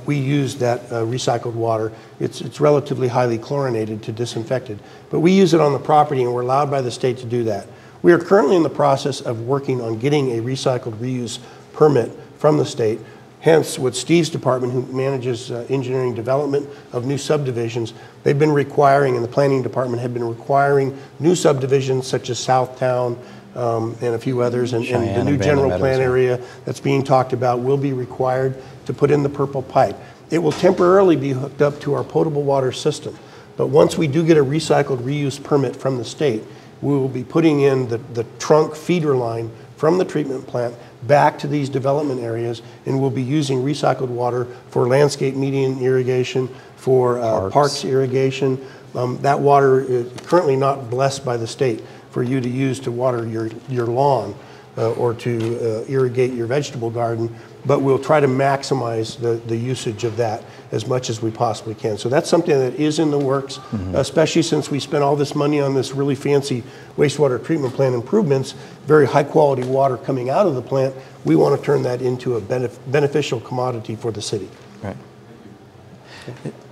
Speaker 3: We use that recycled water. It's relatively highly chlorinated to disinfect it, but we use it on the property, and we're allowed by the state to do that. We are currently in the process of working on getting a recycled reuse permit from the state. Hence, with Steve's department, who manages engineering development of new subdivisions, they've been requiring, and the planning department have been requiring new subdivisions such as Southtown and a few others, and the new general plan area that's being talked about will be required to put in the purple pipe. It will temporarily be hooked up to our potable water system, but once we do get a recycled reuse permit from the state, we will be putting in the trunk feeder line from the treatment plant back to these development areas, and we'll be using recycled water for landscape median irrigation, for parks irrigation. That water is currently not blessed by the state for you to use to water your lawn or to irrigate your vegetable garden, but we'll try to maximize the usage of that as much as we possibly can. So that's something that is in the works, especially since we spent all this money on this really fancy wastewater treatment plant improvements, very high quality water coming out of the plant. We want to turn that into a beneficial commodity for the city.
Speaker 16: Right.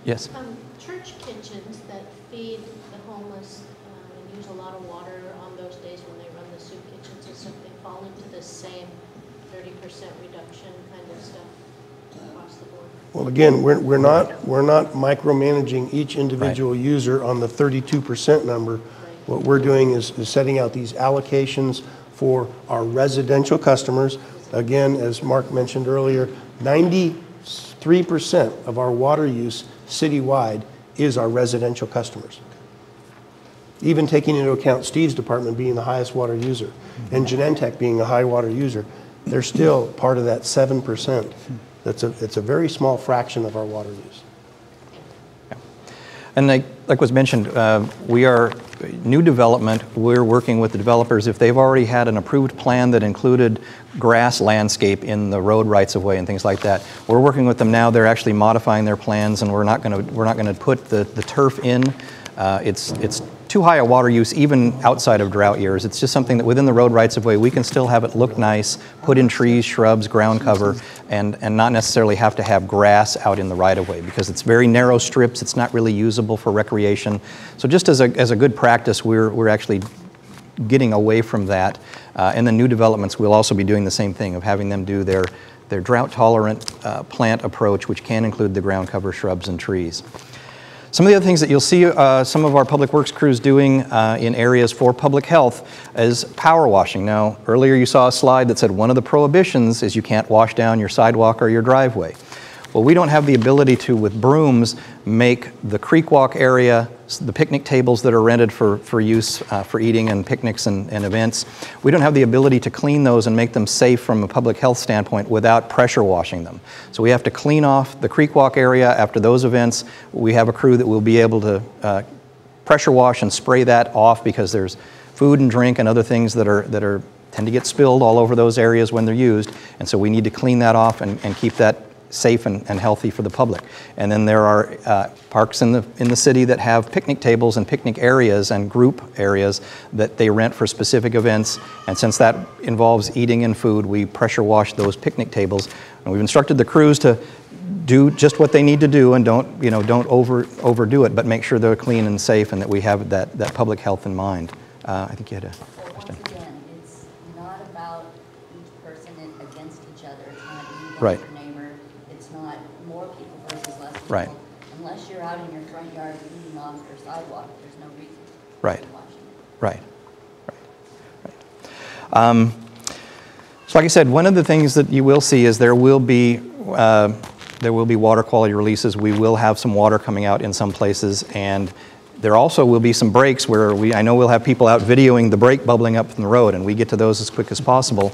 Speaker 16: Yes?
Speaker 2: Church kitchens that feed the homeless and use a lot of water on those days when they run the soup kitchens and stuff, they fall into the same 30% reduction kind of stuff across the board.
Speaker 3: Well, again, we're not micromanaging each individual user on the 32% number. What we're doing is setting out these allocations for our residential customers. Again, as Mark mentioned earlier, 93% of our water use citywide is our residential customers. Even taking into account Steve's department being the highest water user and Genentech being a high water user, they're still part of that 7%. It's a very small fraction of our water use.
Speaker 16: And like was mentioned, we are new development. We're working with the developers. If they've already had an approved plan that included grass landscape in the road rights of way and things like that, we're working with them now. They're actually modifying their plans, and we're not going to put the turf in. It's too high a water use even outside of drought years. It's just something that within the road rights of way we can still have it look nice, put in trees, shrubs, ground cover, and not necessarily have to have grass out in the right of way because it's very narrow strips. It's not really usable for recreation. So just as a good practice, we're actually getting away from that. And the new developments, we'll also be doing the same thing of having them do their drought tolerant plant approach, which can include the ground cover, shrubs, and trees. Some of the other things that you'll see some of our public works crews doing in areas for public health is power washing. Now, earlier you saw a slide that said one of the prohibitions is you can't wash down your sidewalk or your driveway. Well, we don't have the ability to, with brooms, make the creek walk area, the picnic tables that are rented for use for eating and picnics and events. We don't have the ability to clean those and make them safe from a public health standpoint without pressure washing them. So we have to clean off the creek walk area after those events. We have a crew that will be able to pressure wash and spray that off because there's food and drink and other things that tend to get spilled all over those areas when they're used. And so we need to clean that off and keep that safe and healthy for the public. And then there are parks in the city that have picnic tables and picnic areas and group areas that they rent for specific events. And since that involves eating and food, we pressure wash those picnic tables. And we've instructed the crews to do just what they need to do and don't overdo it, but make sure they're clean and safe and that we have that public health in mind. I think you had a question.
Speaker 17: Once again, it's not about each person against each other. It's not you
Speaker 16: Right.
Speaker 17: against your neighbor. It's not more people versus less people.
Speaker 16: Right.
Speaker 17: Unless you're out in your front yard eating off your sidewalk, there's no reason
Speaker 16: Right.
Speaker 17: to watch it.
Speaker 16: Right. So like I said, one of the things that you will see is there will be water quality releases. We will have some water coming out in some places, and there also will be some breaks where I know we'll have people out videoing the break bubbling up from the road, and we get to those as quick as possible.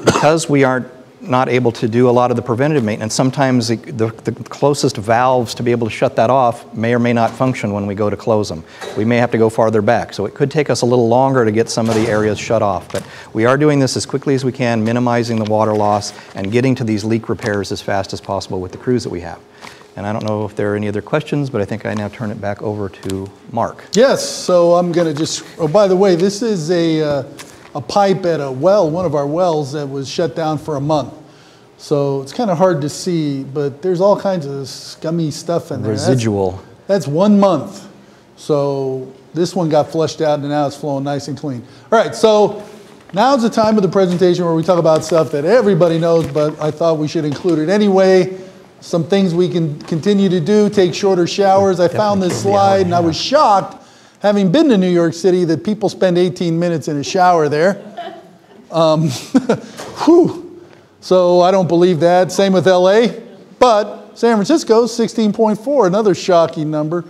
Speaker 16: Because we are not able to do a lot of the preventative maintenance, sometimes the closest valves to be able to shut that off may or may not function when we go to close them. We may have to go farther back, so it could take us a little longer to get some of the areas shut off. But we are doing this as quickly as we can, minimizing the water loss and getting to these leak repairs as fast as possible with the crews that we have. And I don't know if there are any other questions, but I think I now turn it back over to Mark.
Speaker 1: Yes, so I'm going to just, oh, by the way, this is a pipe at a well, one of our wells that was shut down for a month. So it's kind of hard to see, but there's all kinds of scummy stuff in there.
Speaker 16: Residual.
Speaker 1: That's 1 month. So this one got flushed out and now it's flowing nice and clean. All right, so now's the time of the presentation where we talk about stuff that everybody knows, but I thought we should include it anyway. Some things we can continue to do, take shorter showers. I found this slide and I was shocked, having been to New York City, that people spend 18 minutes in a shower there. Whew. So I don't believe that. Same with LA. But San Francisco, 16.4, another shocking number.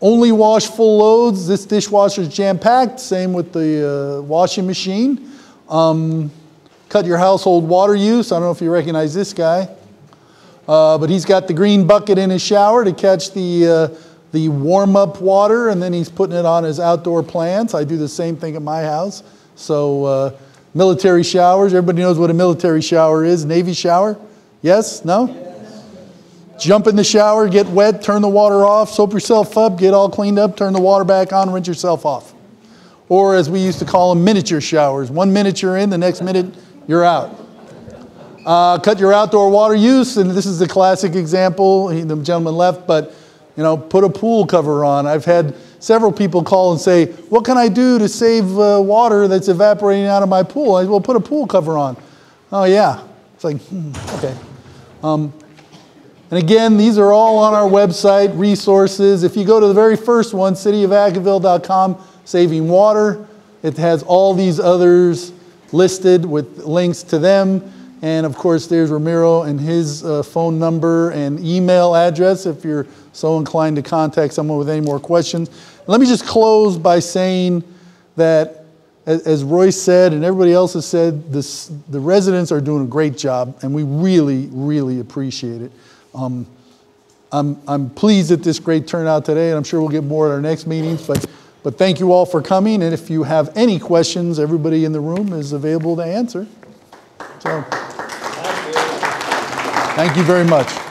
Speaker 1: Only wash full loads. This dishwasher is jam-packed. Same with the washing machine. Cut your household water use. I don't know if you recognize this guy. But he's got the green bucket in his shower to catch the warm-up water, and then he's putting it on his outdoor plants. I do the same thing at my house. So military showers, everybody knows what a military shower is. Navy shower? Yes? No? Yes. Jump in the shower, get wet, turn the water off, soap yourself up, get all cleaned up, turn the water back on, rinse yourself off. Or as we used to call them, miniature showers. 1 minute you're in, the next minute you're out. Cut your outdoor water use, and this is the classic example, the gentleman left, but put a pool cover on. I've had several people call and say, what can I do to save water that's evaporating out of my pool? I said, well, put a pool cover on. Oh yeah. It's like, okay. And again, these are all on our website, resources. If you go to the very first one, cityofvacaville.com, saving water, it has all these others listed with links to them. And of course, there's Ramiro and his phone number and email address if you're so inclined to contact someone with any more questions. Let me just close by saying that, as Royce said and everybody else has said, the residents are doing a great job, and we really, really appreciate it. I'm pleased at this great turnout today, and I'm sure we'll get more at our next meetings. But thank you all for coming, and if you have any questions, everybody in the room is available to answer. So, thank you very much.